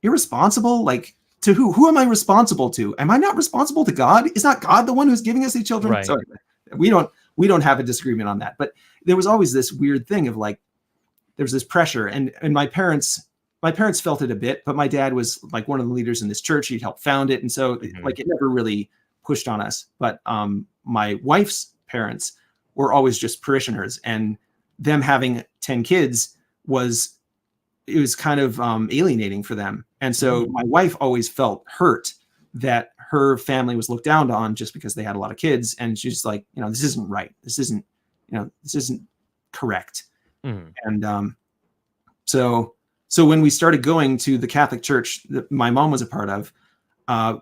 Irresponsible? Like, to who? Who am I responsible to? Am I not responsible to God? Is not God the one who's giving us these children? Right. So we don't have a disagreement on that. But there was always this weird thing of like, there's this pressure, and my parents felt it a bit, but my dad was like one of the leaders in this church. He'd helped found it, and so like it never really pushed on us. But my wife's parents were always just parishioners, and them having 10 kids was kind of alienating for them. And so my wife always felt hurt that her family was looked down on just because they had a lot of kids. And she's like, this isn't right. This isn't correct. And so when we started going to the Catholic church that my mom was a part of,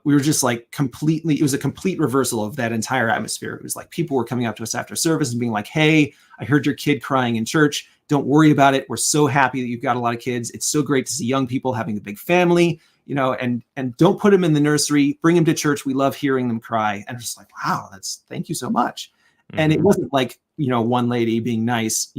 we were just like it was a complete reversal of that entire atmosphere. It was like people were coming up to us after service and being like, hey, I heard your kid crying in church. Don't worry about it. We're so happy that you've got a lot of kids. It's so great to see young people having a big family, and don't put them in the nursery, bring them to church. We love hearing them cry. And I'm just like, wow, thank you so much. And it wasn't like, one lady being nice,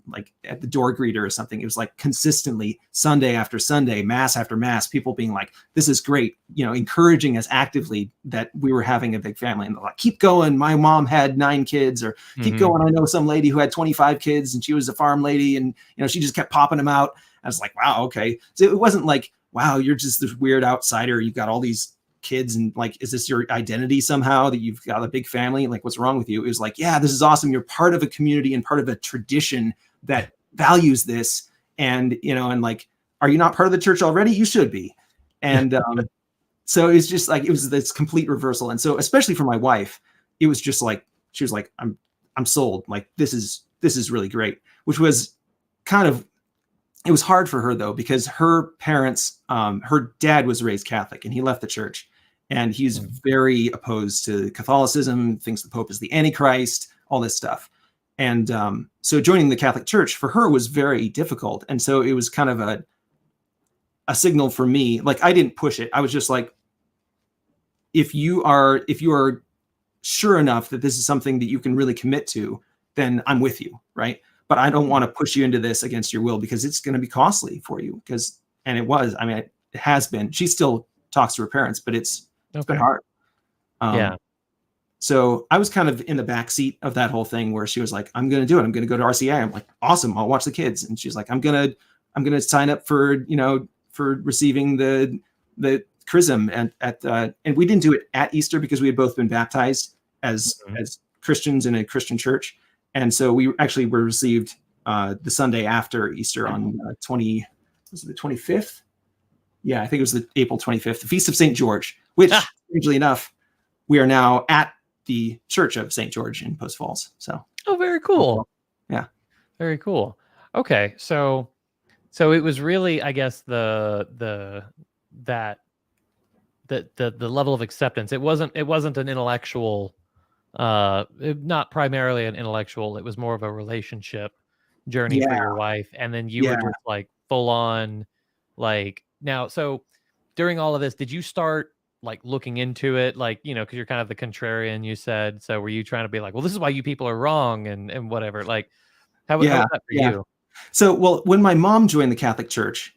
like at the door greeter or something. It was like consistently Sunday after Sunday, mass after mass, people being like, this is great, encouraging us actively that we were having a big family. And they're like, keep going. My mom had 9 kids, or keep going. I know some lady who had 25 kids and she was a farm lady, and, she just kept popping them out. I was like, wow, okay. So it wasn't like, wow, you're just this weird outsider. You've got all these kids, and like, is this your identity somehow that you've got a big family? Like, what's wrong with you? It was like, yeah, this is awesome. You're part of a community and part of a tradition that values this. And, and like, are you not part of the church already? You should be. And so it's just like, it was this complete reversal. And so, especially for my wife, it was just like, she was like, I'm sold. Like, this is this is really great, which was kind of, it was hard for her though, because her parents, her dad was raised Catholic and he left the church, and he's very opposed to Catholicism, thinks the Pope is the Antichrist, all this stuff. And so joining the Catholic Church for her was very difficult. And so it was kind of a signal for me. Like, I didn't push it. I was just like, if you are sure enough that this is something that you can really commit to, then I'm with you, right? But I don't want to push you into this against your will, because it's going to be costly for you. And it was, I mean, it has been. She still talks to her parents, but it's been hard. Yeah. So I was kind of in the back seat of that whole thing, where she was like, I'm going to do it. I'm going to go to RCA. I'm like, awesome. I'll watch the kids. And she's like, I'm going to sign up for, for receiving the chrism and we didn't do it at Easter because we had both been baptized as Christians in a Christian church. And so we actually were received the Sunday after Easter on was it the 25th? Yeah, I think it was the April 25th, the Feast of St. George, which strangely enough, we are now at the Church of St. George in Post Falls. So, oh, very cool. Yeah, very cool. Okay, so it was really, I guess, the level of acceptance. It wasn't an intellectual, not primarily an intellectual. It was more of a relationship journey for your wife, and then you were just like full on, like, now. So during all of this, did you start like looking into it, like, because you're kind of the contrarian, you said? So were you trying to be like, well, this is why you people are wrong and whatever? Like, how was that for you? So, well, when my mom joined the Catholic Church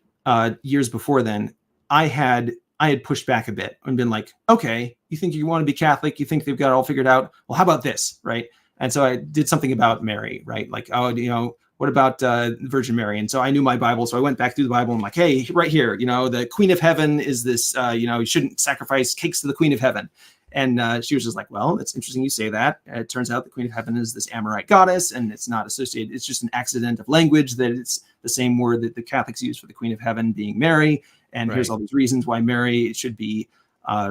years before then, I had pushed back a bit and been like, okay, you think you want to be Catholic? You think they've got it all figured out? Well, how about this, right? And so I did something about Mary, right? Like, oh, what about Virgin Mary? And so I knew my Bible, so I went back through the Bible and I'm like, hey, right here, the Queen of Heaven is this, you shouldn't sacrifice cakes to the Queen of Heaven. And she was just like, well, it's interesting you say that. It turns out the Queen of Heaven is this Amorite goddess, and it's not associated. It's just an accident of language, that it's the same word that the Catholics use for the Queen of Heaven being Mary. And here's all these reasons why Mary should be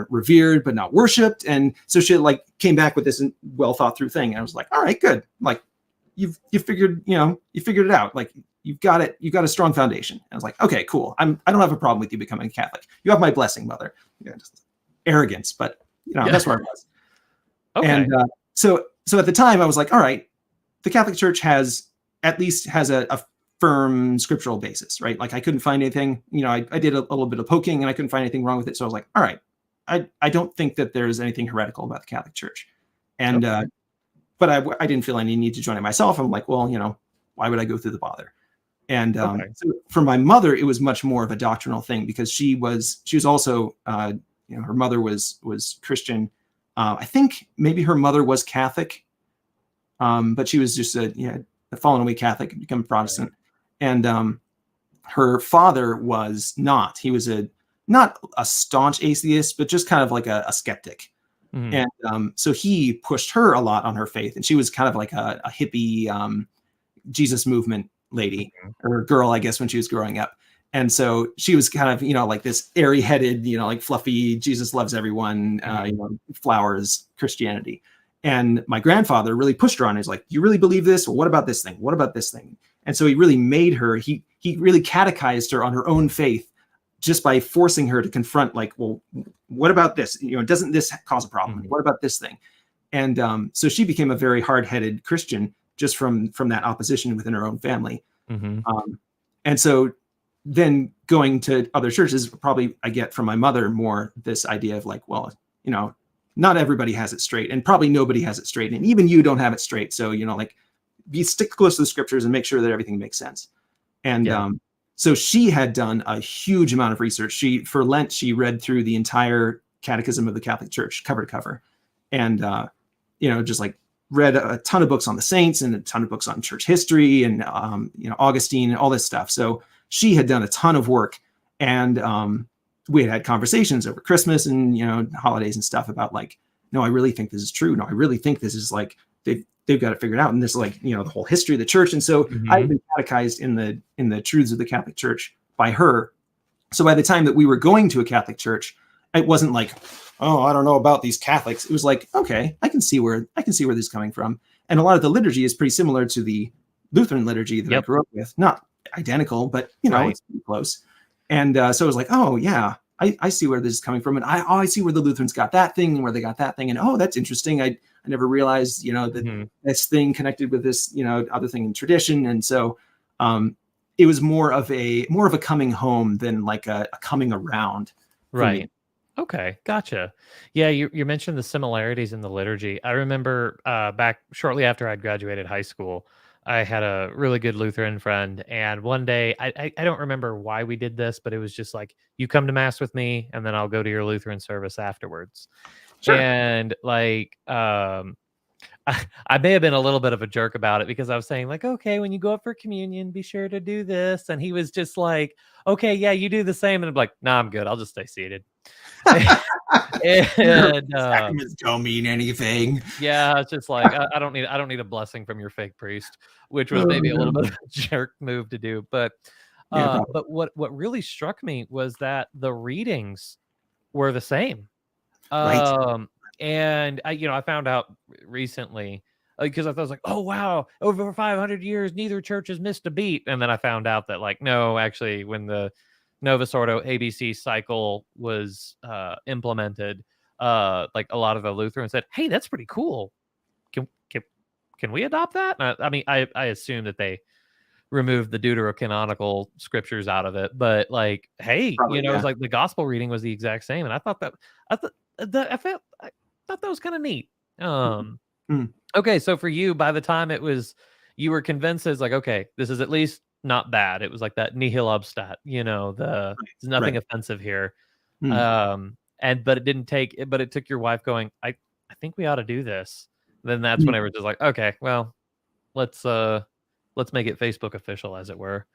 revered but not worshipped. And so she like came back with this well thought through thing. And I was like, all right, good. Like, you figured it out. Like, you've got it. You've got a strong foundation. And I was like, okay, cool. I don't have a problem with you becoming a Catholic. You have my blessing, Mother. Just arrogance, but that's where I was. Okay. And so at the time I was like, all right, the Catholic Church has a firm scriptural basis, right? Like, I couldn't find anything, I did a little bit of poking and I couldn't find anything wrong with it. So I was like, all right, I don't think that there's anything heretical about the Catholic Church. And, but I didn't feel any need to join it myself. I'm like, well, why would I go through the bother? And so for my mother, it was much more of a doctrinal thing, because she was also, her mother was Christian. I think maybe her mother was Catholic, but she was just a fallen away Catholic, become a Protestant. And her father was not. He was not a staunch atheist, but just kind of like a skeptic. Mm-hmm. And so he pushed her a lot on her faith, and she was kind of like a hippie Jesus movement lady, or girl, I guess, when she was growing up. And so she was kind of, like this airy-headed, like fluffy, Jesus loves everyone, flowers Christianity. And my grandfather really pushed her on. He's like, you really believe this? Well, what about this thing? What about this thing? And so he really made her, he really catechized her on her own faith, just by forcing her to confront, like, well, what about this? Doesn't this cause a problem? Mm-hmm. What about this thing? And so she became a very hard-headed Christian just from that opposition within her own family. Mm-hmm. And so then going to other churches, probably I get from my mother more this idea of like, well, not everybody has it straight, and probably nobody has it straight. And even you don't have it straight. So, like, you stick close to the scriptures and make sure that everything makes sense. And so she had done a huge amount of research. For Lent, she read through the entire Catechism of the Catholic Church, cover to cover. And, just like read a ton of books on the saints and a ton of books on church history and, Augustine and all this stuff. So she had done a ton of work, and we had conversations over Christmas and, holidays and stuff about like, no, I really think this is true. No, I really think this is like, they've got it figured out. And this is like, the whole history of the church. And so I've been catechized in the truths of the Catholic Church by her. So by the time that we were going to a Catholic church, it wasn't like, oh, I don't know about these Catholics. It was like, okay, I can see where this is coming from. And a lot of the liturgy is pretty similar to the Lutheran liturgy that I grew up with. Not identical, but it's pretty close. And so I was like, oh yeah, I see where this is coming from, and I see where the Lutherans got that thing and where they got that thing, and oh, that's interesting. I never realized that this thing connected with this other thing in tradition, and so it was more of a coming home than like a coming around. Right. Okay, gotcha. Yeah, you mentioned the similarities in the liturgy. I remember back shortly after I'd graduated high school, I had a really good Lutheran friend, and one day I don't remember why we did this, but it was just like, you come to mass with me, and then I'll go to your Lutheran service afterwards. Sure. And like, I may have been a little bit of a jerk about it because I was saying like, okay, when you go up for communion, be sure to do this, and he was just like, okay, yeah, you do the same, and I'm like, nah, I'm good. I'll just stay seated. And sacraments don't mean anything. Yeah, it's just like I don't need a blessing from your fake priest, which was maybe a little bit of a jerk move to do. But but what really struck me was that the readings were the same. Right. And I found out recently because I was like, oh wow, over 500 years, neither church has missed a beat. And then I found out that like, no, actually, when the Novus Ordo ABC cycle was implemented, like a lot of the Lutherans said, hey, that's pretty cool. Can we adopt that? I mean, I assume that they removed the deuterocanonical scriptures out of it, but like, hey, Probably, it was like the gospel reading was the exact same, and I thought that I thought that was kind of neat. Okay, so for you, by the time you were convinced, it's like, okay, this is at least not bad. It was like that nihil obstat, there's nothing offensive here. But it took your wife going, I think we ought to do this. Then that's when it was just like, okay, well, let's make it Facebook official, as it were.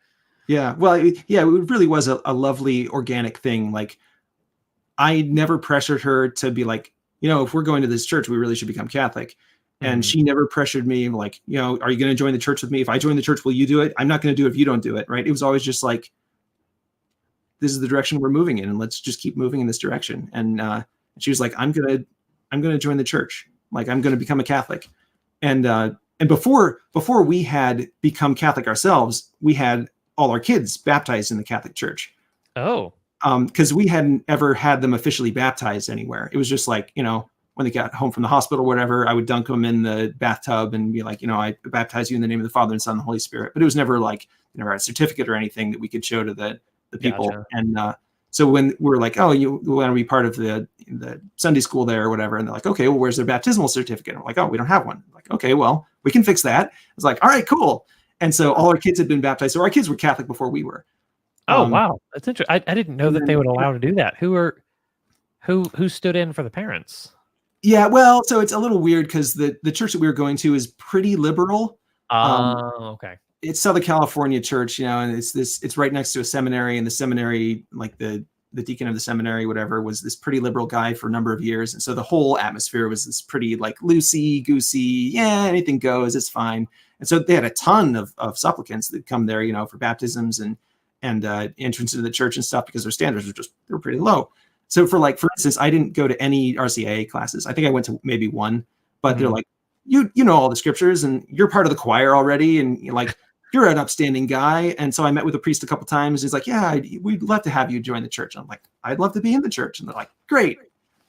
Yeah. Well, it really was a lovely organic thing. Like, I never pressured her to be like, if we're going to this church, we really should become Catholic. And she never pressured me like, are you going to join the church with me? If I join the church, will you do it? I'm not going to do it if you don't do it. Right. It was always just like, this is the direction we're moving in, and let's just keep moving in this direction. And she was like, I'm going to join the church. Like, I'm going to become a Catholic. And before we had become Catholic ourselves, we had all our kids baptized in the Catholic Church. Oh. Because we hadn't ever had them officially baptized anywhere. It was just like, when they got home from the hospital or whatever, I would dunk them in the bathtub and be like, I baptize you in the name of the Father and Son and the Holy Spirit. But it was never like, never had a certificate or anything that we could show to the people. Gotcha. And so when we're like, oh, you want to be part of the Sunday school there or whatever, and they're like, okay, well, where's their baptismal certificate? And we're like, oh, we don't have one. I'm like, okay, well, we can fix that. It's like, all right, cool. And so all our kids had been baptized. So our kids were Catholic before we were. Oh, wow. That's interesting. I didn't know that they would allow to do that. Who stood in for the parents? Yeah, well, so it's a little weird because the church that we were going to is pretty liberal. Okay. It's Southern California church, and it's right next to a seminary, and the seminary, like the deacon of the seminary, whatever, was this pretty liberal guy for a number of years. And so the whole atmosphere was this pretty like loosey goosey. Yeah, anything goes, it's fine. And so they had a ton of supplicants that come there, for baptisms and entrance into the church and stuff, because their standards were pretty low. So for instance, I didn't go to any RCIA classes. I think I went to maybe one, but they're like, you know all the scriptures and you're part of the choir already, and you're an upstanding guy. And so I met with a priest a couple times. He's like, yeah, we'd love to have you join the church. And I'm like, I'd love to be in the church. And they're like, great,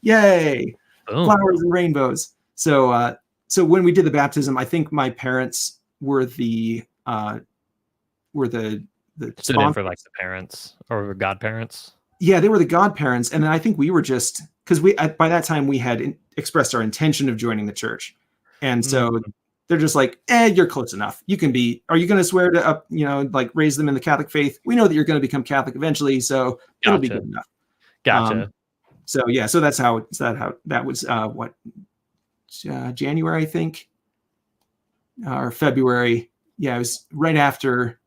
yay, flowers and rainbows. So when we did the baptism, I think my parents were the stood in for like the parents or godparents. Yeah, they were the godparents, and then I think we were just because by that time we had expressed our intention of joining the church, and so they're just like, you're close enough. You can be. Are you going to swear to raise them in the Catholic faith? We know that you're going to become Catholic eventually, so it'll be good enough. Gotcha. So that's how that was. January, I think, or February. Yeah, it was right after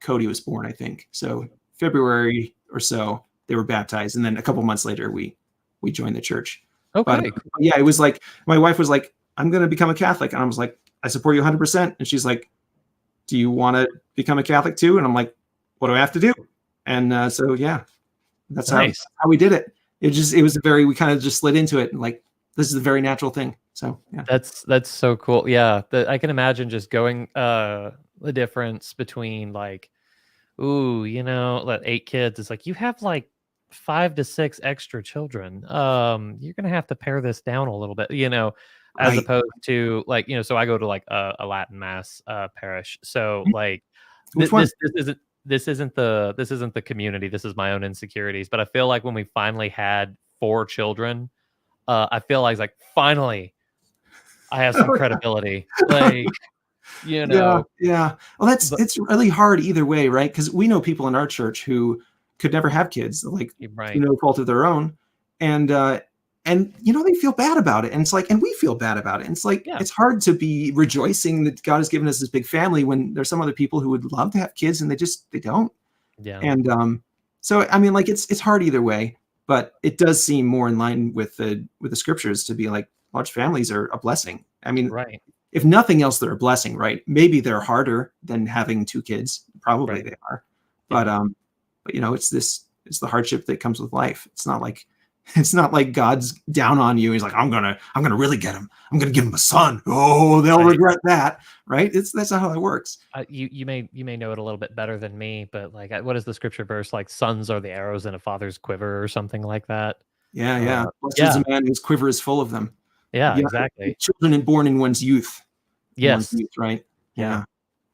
Cody was born, I think. So February or so they were baptized, and then a couple months later we joined the church. Okay. But, yeah, it was like my wife was like, I'm going to become a Catholic, and I was like, I support you 100%. And she's like, do you want to become a Catholic too? And I'm like, what do I have to do? And so yeah, that's nice. how we did it. We kind of just slid into it, and like, this is a very natural thing. So yeah. That's so cool. Yeah, I can imagine just going the difference between like, ooh, like 8 kids. It's like you have like 5 to 6 extra children. You're gonna have to pare this down a little bit, as Right. opposed to like, so I go to like a Latin mass parish. So like Which one? this isn't the community. This is my own insecurities. But I feel like when we finally had 4 children, I feel like finally I have some credibility. Like, Yeah, yeah. Well, but it's really hard either way, right? Because we know people in our church who could never have kids, like you're through right. no fault of their own, and they feel bad about it, and it's like, and we feel bad about it. And it's like Yeah. it's hard to be rejoicing that God has given us this big family when there's some other people who would love to have kids and they don't. Yeah. And so I mean, like it's hard either way, but it does seem more in line with the scriptures to be like large families are a blessing. I mean, Right. if nothing else, they're a blessing, right? Maybe they're harder than having 2 kids. Probably Right. they are. Yeah. But it's the hardship that comes with life. It's not like God's down on you. He's like, I'm gonna really get him. I'm gonna give him a son. Oh, they'll Right. regret that, right? That's not how that works. You may know it a little bit better than me, but like, what is the scripture verse? Like, sons are the arrows in a father's quiver, or something like that. Yeah, Uh, yeah. Blessed is yeah, the man whose quiver is full of them. yeah, Yeah, exactly. children and born in one's youth. Yes, Right? yeah,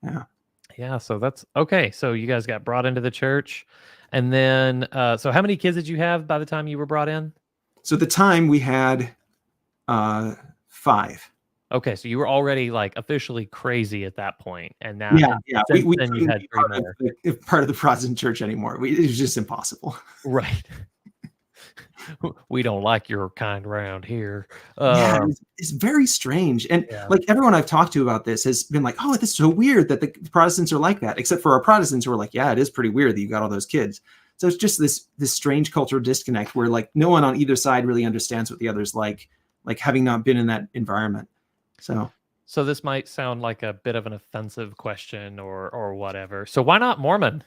Yeah. yeah. So that's okay. So you guys got brought into the church, and then, so how many kids did you have by the time you were brought in? So at the time we had 5. Okay, so you were already like officially crazy at that point, and now, Yeah, and yeah. since We then you couldn't had be 3 part more. part of the Protestant church anymore. It was just impossible. Right. We don't like your kind around here. Yeah, it's very strange. And Yeah. like everyone I've talked to about this has been like, oh, this is so weird that the Protestants are like that, except for our Protestants who are like, yeah, it is pretty weird that you got all those kids. So it's just this strange cultural disconnect where like no one on either side really understands what the other's like having not been in that environment. So this might sound like a bit of an offensive question or whatever. So why not Mormon?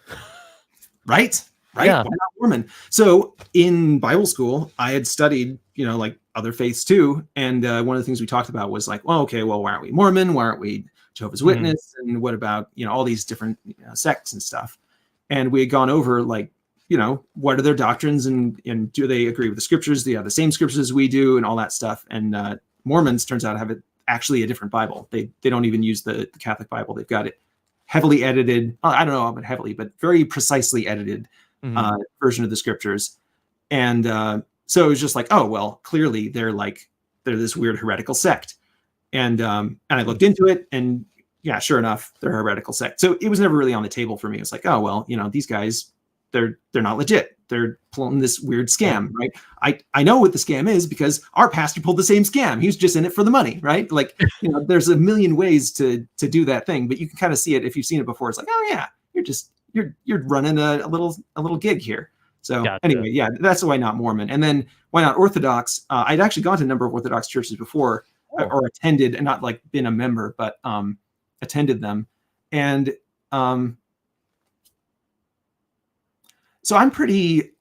Right. Yeah. Why not Mormon? So in Bible school, I had studied, like other faiths too. And one of the things we talked about was like, well, okay, well, why aren't we Mormon? Why aren't we Jehovah's Witness? And what about, all these different sects and stuff? And we had gone over like, what are their doctrines and do they agree with the scriptures? Do they have the same scriptures as we do and all that stuff? And Mormons turns out to have actually a different Bible. They don't even use the Catholic Bible. They've got it heavily edited. I don't know about heavily, but very precisely edited version of the scriptures. And so it was just like, oh, well, clearly they're this weird heretical sect. And I looked into it and yeah, sure enough, they're a heretical sect. So it was never really on the table for me. It was like, oh, well, these guys, they're not legit. They're pulling this weird scam, right? I know what the scam is because our pastor pulled the same scam. He was just in it for the money, right? Like, there's a million ways to do that thing, but you can kind of see it if you've seen it before. It's like, oh yeah, you're running a little gig here. So Gotcha. Anyway, yeah, that's why not Mormon. And then why not Orthodox? I'd actually gone to a number of Orthodox churches before, or attended, and not like been a member, but attended them. And so I'm pretty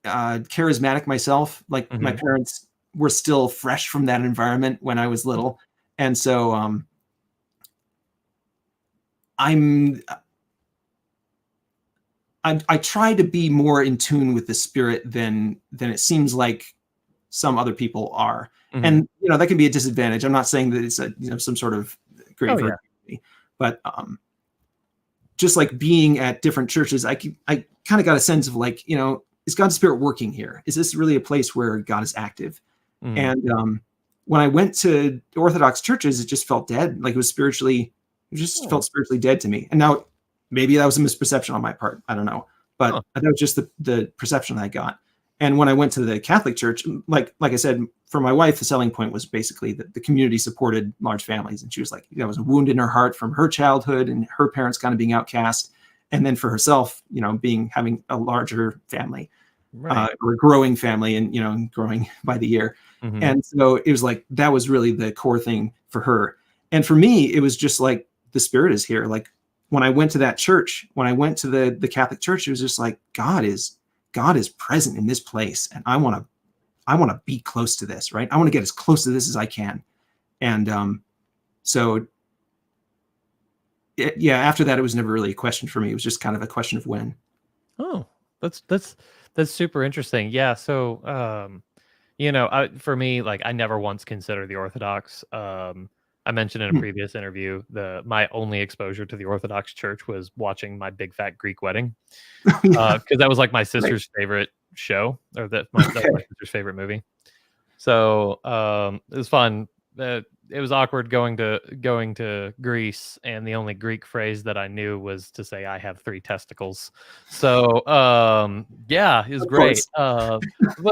charismatic myself. Like my parents were still fresh from that environment when I was little, and so I try to be more in tune with the spirit than it seems like some other people are, and that can be a disadvantage. I'm not saying that it's some sort of great virtue, but just like being at different churches, I kind of got a sense of like, is God's spirit working here? Is this really a place where God is active? And when I went to Orthodox churches, it just felt dead. Like it felt spiritually dead to me. And now maybe that was a misperception on my part. I don't know, but that was just the perception that I got. And when I went to the Catholic Church, like I said, for my wife, the selling point was basically that the community supported large families. And she was like, that was a wound in her heart from her childhood and her parents kind of being outcast. And then for herself, having a larger family, or a growing family and, growing by the year. And so it was like, that was really the core thing for her. And for me, it was just like, the spirit is here. Like when I went to that church, when I went to the Catholic Church, it was just like, God is present in this place. And I want I want to be close to this, right? I want to get as close to this as I can. And so after that, it was never really a question for me. It was just kind of a question of when. Oh, that's super interesting. Yeah. So, for me, like I never once considered the Orthodox. I mentioned in a previous interview, my only exposure to the Orthodox Church was watching My Big Fat Greek Wedding, because that was like my sister's favorite show, or that was my sister's favorite movie. So it was fun. It was awkward going to Greece, and the only Greek phrase that I knew was to say "I have 3 testicles." So yeah, it was great. Well,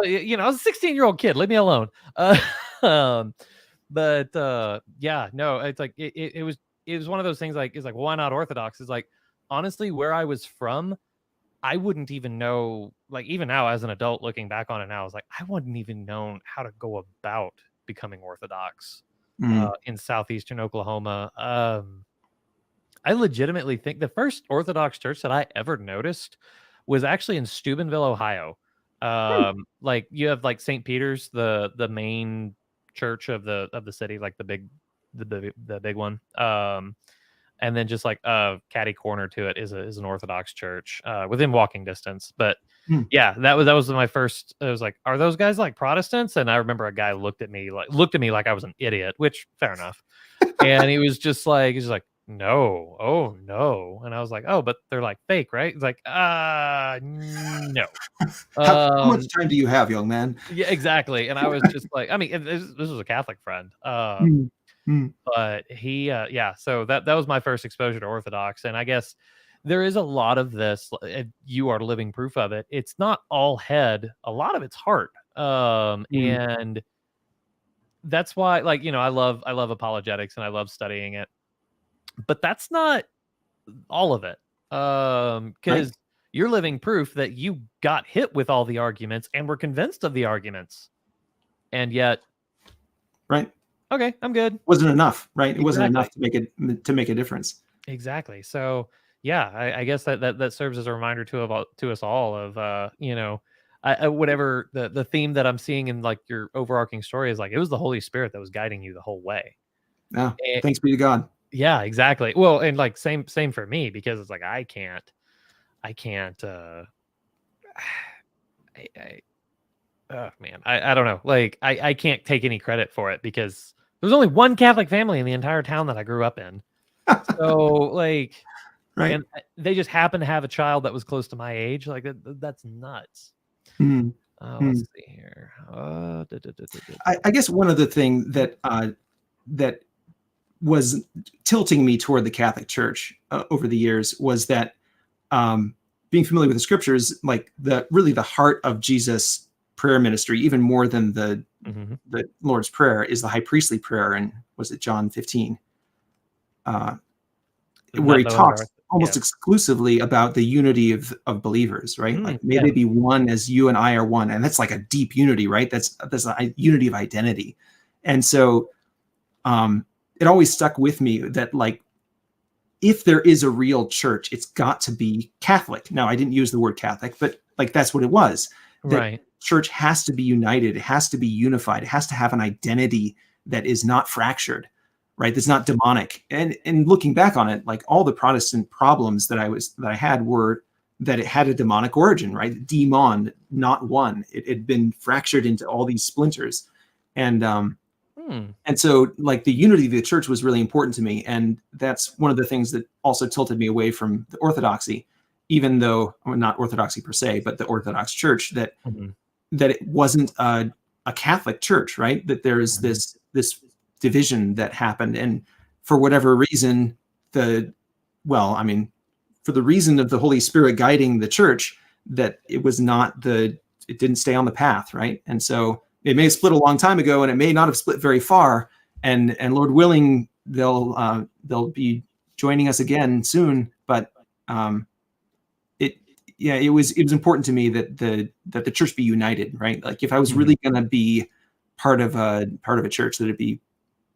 I was a 16-year-old kid. Leave me alone. But yeah, no, it's like it was one of those things. Like, it's like, why not Orthodox? It's like, honestly, where I was from, I wouldn't even know, like, even now as an adult looking back on it now, I was like, I wouldn't even know how to go about becoming Orthodox in southeastern Oklahoma. I legitimately think the first Orthodox church that I ever noticed was actually in Steubenville, Ohio. Like, you have like St. Peter's, the main church of the city, like the big one. And then just like catty corner to it is an Orthodox church within walking distance. But yeah, that was my first. It was like, are those guys like Protestants? And I remember a guy looked at me like I was an idiot, which fair enough. And he was just like, no, oh no. And I was like, oh, but they're like fake, right? It's like, no. How much time do you have, young man? Yeah, exactly. And I was just like, I mean, this was a Catholic friend. But he, yeah, so that was my first exposure to Orthodox. And I guess there is a lot of this, you are living proof of it. It's not all head, a lot of it's heart. And that's why, like, I love apologetics and I love studying it, but that's not all of it. Because you're living proof that you got hit with all the arguments and were convinced of the arguments. And yet, right. Okay, I'm good. Wasn't enough, right? It Exactly. wasn't enough to make a difference. Exactly. So yeah, I guess that serves as a reminder to us all of whatever the theme that I'm seeing in like your overarching story is, like, it was the Holy Spirit that was guiding you the whole way. Yeah, thanks be to God. Yeah, exactly. Well, and like same for me, because it's like I can't oh man, I don't know. Like I can't take any credit for it, because there was only one Catholic family in the entire town that I grew up in. So like, right. And they just happened to have a child that was close to my age. Like that's nuts. Let's see here. I guess one other thing that that was tilting me toward the Catholic Church over the years was that being familiar with the scriptures, like the heart of Jesus' prayer ministry, even more than the Lord's Prayer, is the high priestly prayer. And was it John 15? Where he talks almost exclusively about the unity of believers, right? Like, may they be one as you and I are one. And that's like a deep unity, right? That's a unity of identity. And so it always stuck with me that, like, if there is a real church, it's got to be Catholic. Now, I didn't use the word Catholic, but like, that's what it was. That church has to be united. It has to be unified. It has to have an identity that is not fractured, right? That's not demonic. And looking back on it, like, all the Protestant problems that I had were that it had a demonic origin, right? Demon, not one. It had been fractured into all these splinters. And so, like, the unity of the church was really important to me. And that's one of the things that also tilted me away from the Orthodoxy, even though, well, not Orthodoxy per se, but the Orthodox Church, that it wasn't a Catholic church, right? That there's this division that happened. And for whatever reason, for the reason of the Holy Spirit guiding the church, that it didn't stay on the path, right? And so it may have split a long time ago, and it may not have split very far. And Lord willing, they'll be joining us again soon. But it was important to me that the church be united, right? Like, if I was really going to be part of a church, that it'd be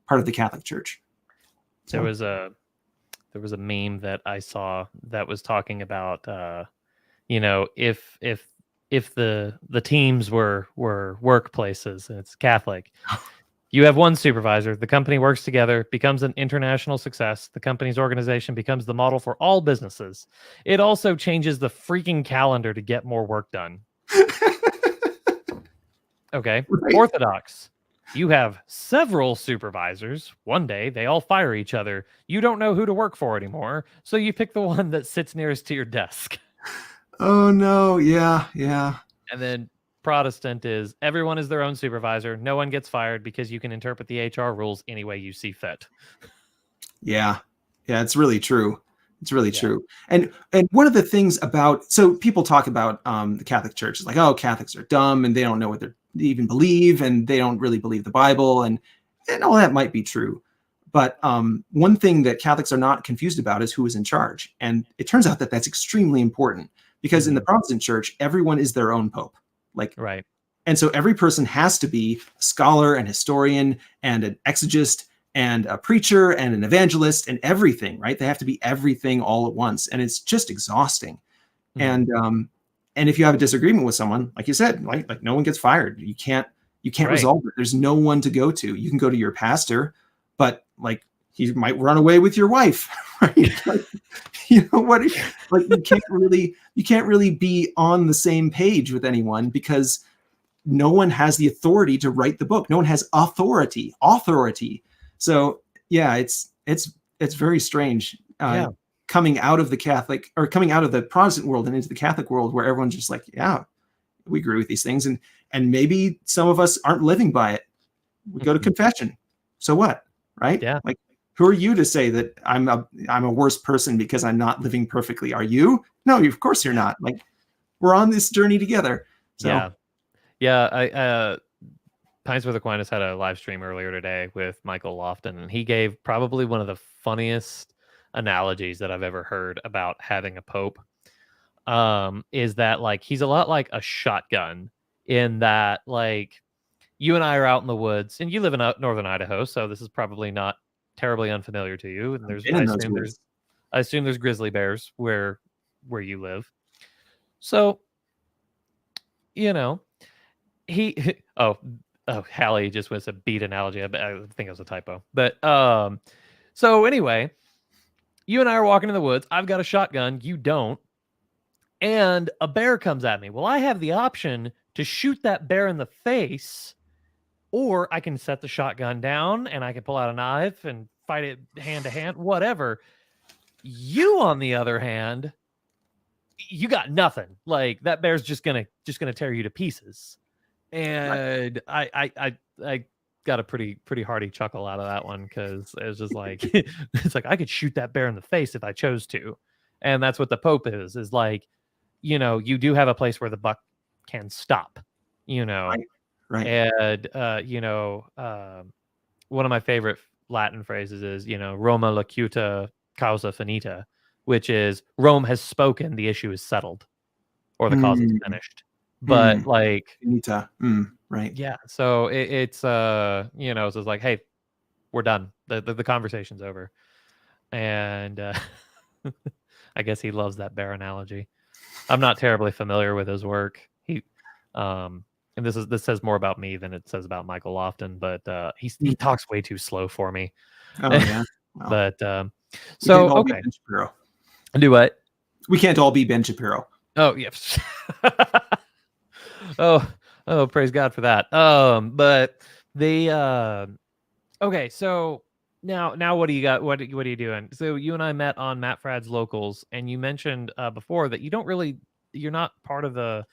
part of the Catholic Church. So. There was a meme that I saw that was talking about, if if the teams were workplaces, and it's Catholic. You have one supervisor. The company works together, becomes an international success. The company's organization becomes the model for all businesses. It also changes the freaking calendar to get more work done. Okay. Right. Orthodox. You have several supervisors. One day, they all fire each other. You don't know who to work for anymore, so you pick the one that sits nearest to your desk. Oh no, yeah. And then Protestant is everyone is their own supervisor. No one gets fired because you can interpret the HR rules any way you see fit. Yeah, it's really true. It's really true. And one of the things about, so people talk about the Catholic Church is like, oh, Catholics are dumb and they don't know what they even believe, and they don't really believe the Bible, and all that might be true. But one thing that Catholics are not confused about is who is in charge. And it turns out that that's extremely important, because in the Protestant Church, everyone is their own pope. Right. And so every person has to be a scholar and historian and an exegist and a preacher and an evangelist and everything, right? They have to be everything all at once. And it's just exhausting. And if you have a disagreement with someone, like you said, like no one gets fired. You can't resolve it. There's no one to go to. You can go to your pastor, but like he might run away with your wife, right? Like, you know what? Like you can't really be on the same page with anyone, because no one has the authority to write the book. No one has authority. So yeah, it's very strange coming out of the Catholic, or coming out of the Protestant world and into the Catholic world, where everyone's just like, yeah, we agree with these things, and maybe some of us aren't living by it. We go to confession. So what, right? Yeah. Like, who are you to say that I'm a worse person because I'm not living perfectly? Are you? No, of course you're not. Like, we're on this journey together. So I Pines with Aquinas had a live stream earlier today with Michael Lofton, and he gave probably one of the funniest analogies that I've ever heard about having a pope. Is that like he's a lot like a shotgun, in that like you and I are out in the woods, and you live in northern Idaho, so this is probably not terribly unfamiliar to you. And I assume there's grizzly bears where you live. So, you know, Hallie just was a beat analogy. I think it was a typo. But so anyway, you and I are walking in the woods. I've got a shotgun. You don't. And a bear comes at me. Well, I have the option to shoot that bear in the face, or I can set the shotgun down and I can pull out a knife and fight it hand to hand, whatever. You, on the other hand, you got nothing. Like, that bear's just gonna tear you to pieces. And I got a pretty hearty chuckle out of that one, because it was just like it's like I could shoot that bear in the face if I chose to. And that's what the Pope is like, you know, you do have a place where the buck can stop, you know. Right. And one of my favorite Latin phrases is, you know, Roma locuta causa finita, which is Rome has spoken, the issue is settled, or the cause is finished. But like finita. Right. Yeah. So it's you know, so it's like, hey, we're done. The conversation's over. And I guess he loves that bear analogy. I'm not terribly familiar with his work. He and this says more about me than it says about Michael Lofton, but he talks way too slow for me. Oh yeah. Well, but so okay. Do what? We can't all be Ben Shapiro. Oh yes. Oh, praise God for that. But the okay, so now what do you got? What are you doing? So you and I met on Matt Frad's Locals, and you mentioned before that you're not part of the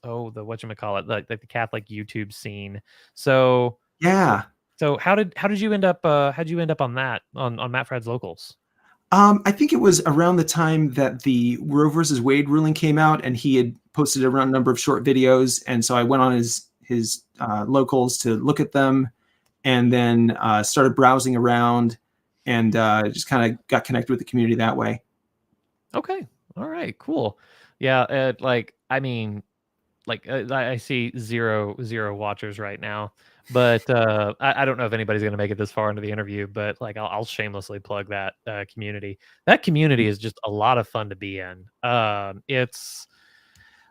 whatchamacallit, like the Catholic YouTube scene. So yeah. So how did you end up on that on Matt Frad's Locals? I think it was around the time that the Roe versus Wade ruling came out, and he had posted a number of short videos, and so I went on his Locals to look at them, and then started browsing around, and just kind of got connected with the community that way. Okay, all right, cool. Yeah, I see zero watchers right now. But I don't know if anybody's going to make it this far into the interview, but like I'll shamelessly plug that community. That community is just a lot of fun to be in. It's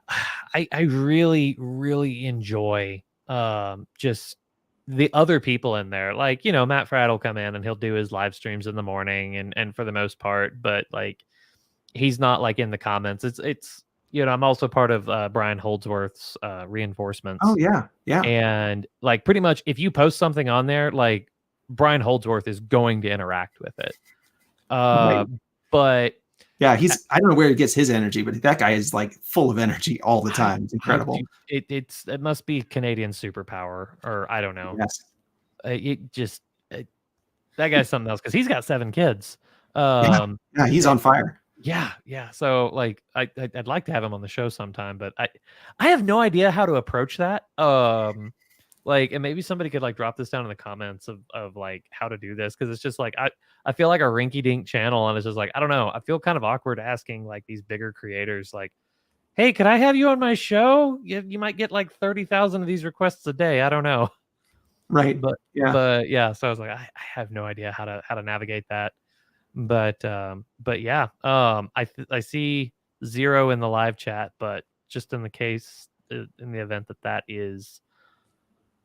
I really, really enjoy just the other people in there. Like, you know, Matt Fradd will come in and he'll do his live streams in the morning and for the most part, but like he's not like in the comments. It's you know, I'm also part of Brian Holdsworth's Oh reinforcements. yeah, yeah, And like pretty much if you post something on there, like Brian Holdsworth is going to interact with it. right. But Yeah, I don't know where he gets his energy, but that guy is like full of energy all the I time. It's I incredible. do it must be Canadian superpower or I don't know. Yes. It just that guy's something else because he's got 7 kids. Yeah. Um, Yeah, he's on fire. yeah, yeah. So like, I'd like to have him on the show sometime, but I have no idea how to approach that. Like, and maybe somebody could like drop this down in the comments of like how to do this because it's just like I feel like a rinky dink channel and it's just like I don't know. I feel kind of awkward asking like these bigger creators like, hey, could I have you on my show? You might get like 30,000 of these requests a day. I don't know. Right. Yeah. But yeah, so I was like, I have no idea how to navigate that. But yeah, I see 0 in the live chat, but just in the case in the event that that is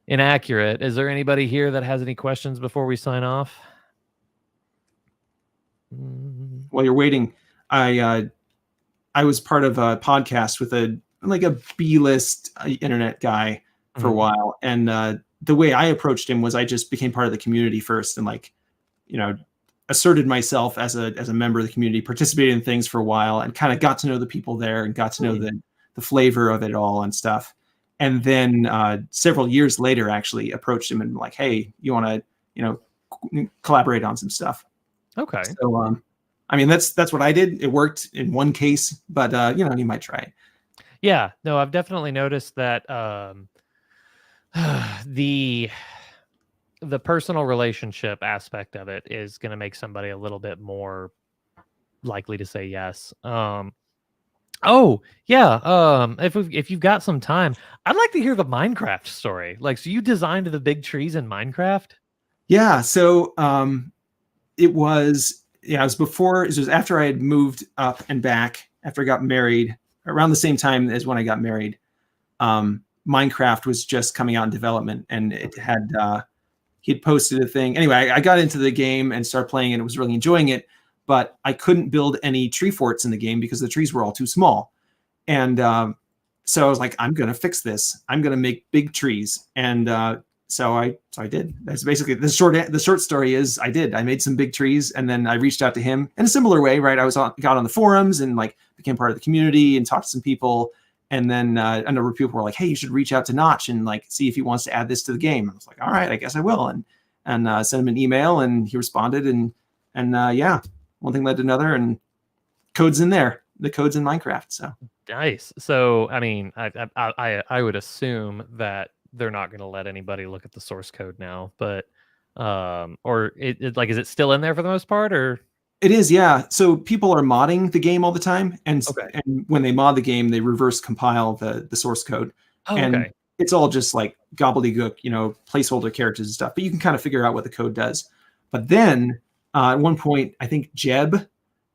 inaccurate, is there anybody here that has any questions before we sign off? While you're waiting, I was part of a podcast with a B-list internet guy for a while, and the way I approached him was I just became part of the community first, and like, you know, asserted myself as a member of the community, participated in things for a while, and kind of got to know the people there and got to know the flavor of it all and stuff. And then several years later, actually approached him and like, hey, you want to, you know, collaborate on some stuff. Okay. So, I mean, that's what I did. It worked in one case, but you know, you might try it. Yeah, no, I've definitely noticed that the personal relationship aspect of it is going to make somebody a little bit more likely to say yes. Oh yeah. If you've got some time, I'd like to hear the Minecraft story. Like, so you designed the big trees in Minecraft? Yeah. So it was it was after I had moved up and back after I got married around the same time as when I got married. Minecraft was just coming out in development, and it had he'd posted a thing. Anyway, I got into the game and started playing, and was really enjoying it. But I couldn't build any tree forts in the game because the trees were all too small. And so I was like, I'm going to fix this. I'm going to make big trees. And so I did. That's basically the short story is I did. I made some big trees, and then I reached out to him in a similar way, right? Got on the forums and like became part of the community and talked to some people. And then a number of people were like, hey, you should reach out to Notch and like see if he wants to add this to the game. I was like, all right, I guess I will. And sent him an email, and he responded. And yeah, one thing led to another, and code's in there. The code's in Minecraft. So nice. So I mean, I would assume that they're not going to let anybody look at the source code now, but or it like is it still in there for the most part, or? It is, yeah. So people are modding the game all the time, and Okay. and when they mod the game, they reverse compile the source code, Oh, and okay. it's all just like gobbledygook, you know, placeholder characters and stuff. But you can kind of figure out what the code does. But then at one point, I think Jeb,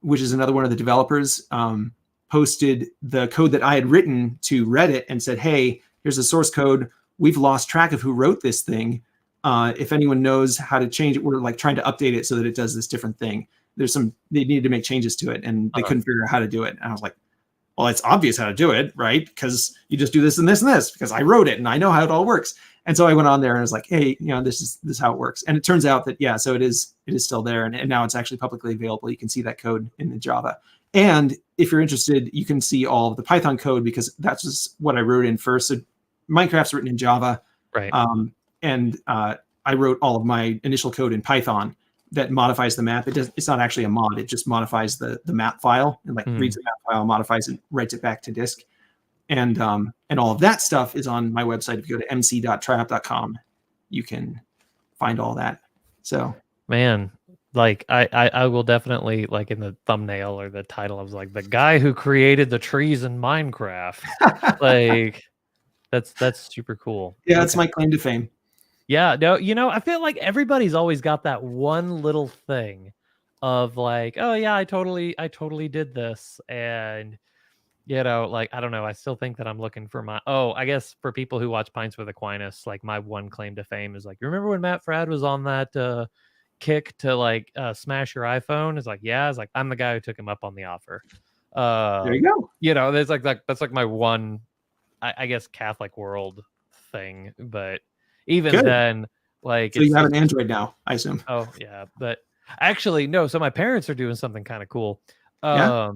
which is another one of the developers, posted the code that I had written to Reddit and said, "Hey, here's the source code. We've lost track of who wrote this thing. If anyone knows how to change it, we're like trying to update it so that it does this different thing." They needed to make changes to it, and they couldn't figure out how to do it. And I was like, well, it's obvious how to do it, right? Because you just do this and this and this, because I wrote it and I know how it all works. And so I went on there and I was like, hey, you know, this is how it works. And it turns out that, yeah, so it is still there. And now it's actually publicly available. You can see that code in the Java. And if you're interested, you can see all of the Python code, because that's just what I wrote in first. So Minecraft's written in Java. Right. And I wrote all of my initial code in Python that modifies the map. It's not actually a mod. It just modifies the map file and like reads the map file, modifies it, writes it back to disk. And all of that stuff is on my website. If you go to mc.tryout.com, you can find all that. So, man, like I will definitely, like in the thumbnail or the title, I was like, the guy who created the trees in Minecraft. Like that's super cool. Yeah, that's my claim to fame. Yeah, no, you know, I feel like everybody's always got that one little thing of like, oh yeah, I totally did this. And You know, like, I don't know. I still think that I'm looking for my. Oh, I guess for people who watch Pints with Aquinas, like my one claim to fame is like, you remember when Matt Fradd was on that kick to like smash your iPhone? It's like, yeah, it's like I'm the guy who took him up on the offer. There you go. You know, there's like that's like my one, I guess, Catholic world thing. But even Good. then, like, So you have an Android now, I assume. oh yeah, but actually no. So my parents are doing something kind of cool. Yeah.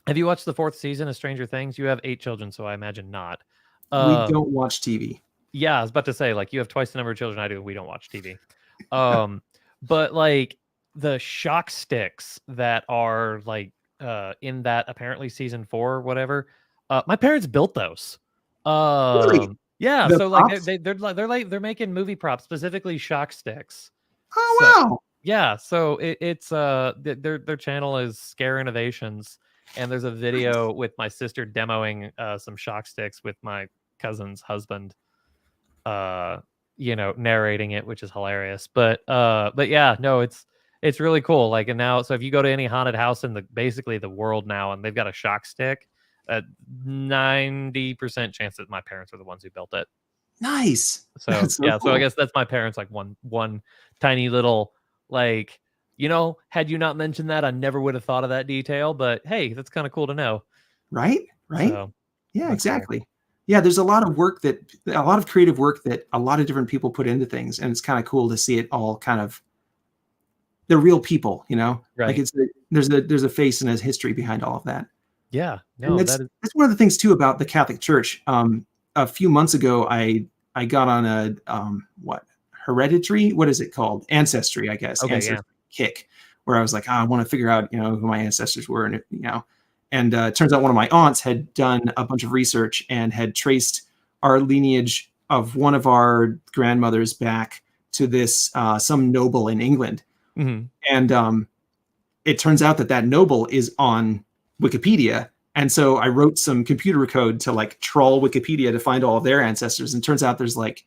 Have you watched the 4th season of Stranger Things? You have 8 children, so I imagine not. We don't watch TV. Yeah, I was about to say, like, you have twice the number of children I do, and we don't watch TV. But like the shock sticks that are like in that apparently season 4 or whatever, my parents built those. Really? Yeah, The so like props? they're making movie props, specifically shock sticks. Oh So wow. yeah, so it's their channel is Scare Innovations, and there's a video with my sister demoing some shock sticks with my cousin's husband, you know, narrating it, which is hilarious. But yeah, no, it's really cool. Like, and now, so if you go to any haunted house in the basically the world now, and they've got a shock stick, 90% chance that my parents are the ones who built it. Nice. So That's so yeah, so I cool. guess that's my parents, like one tiny little, like, you know, had you not mentioned that, I never would have thought of that detail. But hey, that's kind of cool to know. Right? Right? So Yeah, that's cool. exactly. Yeah, there's a lot of work a lot of creative work that a lot of different people put into things, and it's kind of cool to see it all kind of they're real people, you know? Like Right. there's a face and a history behind all of that. Yeah. And No, that is that's one of the things too about the Catholic Church. A few months ago, I got on a what hereditary? What is it called? Ancestry, I guess. okay. Yeah. Ancestry kick, where I was like, I want to figure out, who my ancestors were, and it turns out one of my aunts had done a bunch of research and had traced our lineage of one of our grandmothers back to this some noble in England, Mhm. and it turns out that noble is on Wikipedia. And so I wrote some computer code to like troll Wikipedia to find all of their ancestors. And it turns out there's like,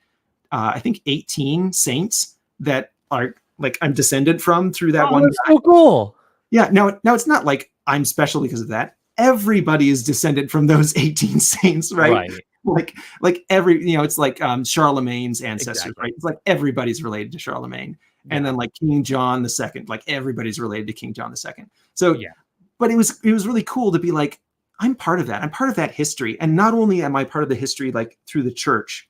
I think 18 saints that are like I'm descended from through that one That's guy. so cool. Yeah. Now it's not like I'm special because of that. Everybody is descended from those 18 saints, right? Like every, it's like Charlemagne's ancestors, Exactly. right? It's like everybody's related to Charlemagne. And Yeah. then like King John II, like everybody's related to King John II. So, Yeah. but it was really cool to be like, I'm part of that. I'm part of that history. And not only am I part of the history, like through the church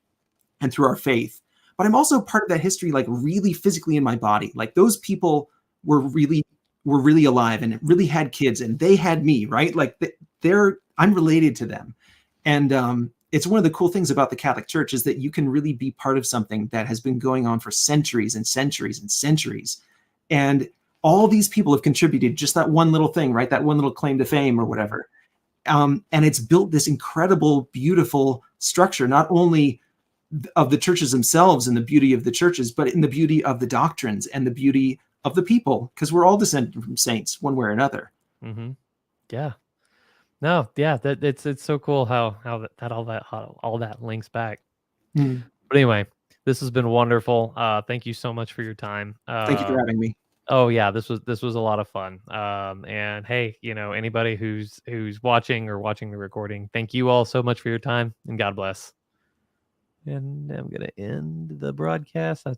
and through our faith, but I'm also part of that history, like really physically in my body. Like those people were really alive and really had kids, and they had me, right? Like I'm related to them. And it's one of the cool things about the Catholic Church is that you can really be part of something that has been going on for centuries and centuries and centuries. And all these people have contributed just that one little thing, right? That one little claim to fame or whatever. And it's built this incredible, beautiful structure, not only of the churches themselves and the beauty of the churches, but in the beauty of the doctrines and the beauty of the people, because we're all descended from saints one way or another. Mm-hmm. Yeah. No, yeah, that it's so cool how all that links back. Mm. But anyway, this has been wonderful. Thank you so much for your time. Thank you for having me. Oh yeah, this was a lot of fun. And hey, anybody who's watching or watching the recording, thank you all so much for your time, and God bless. And I'm gonna end the broadcast.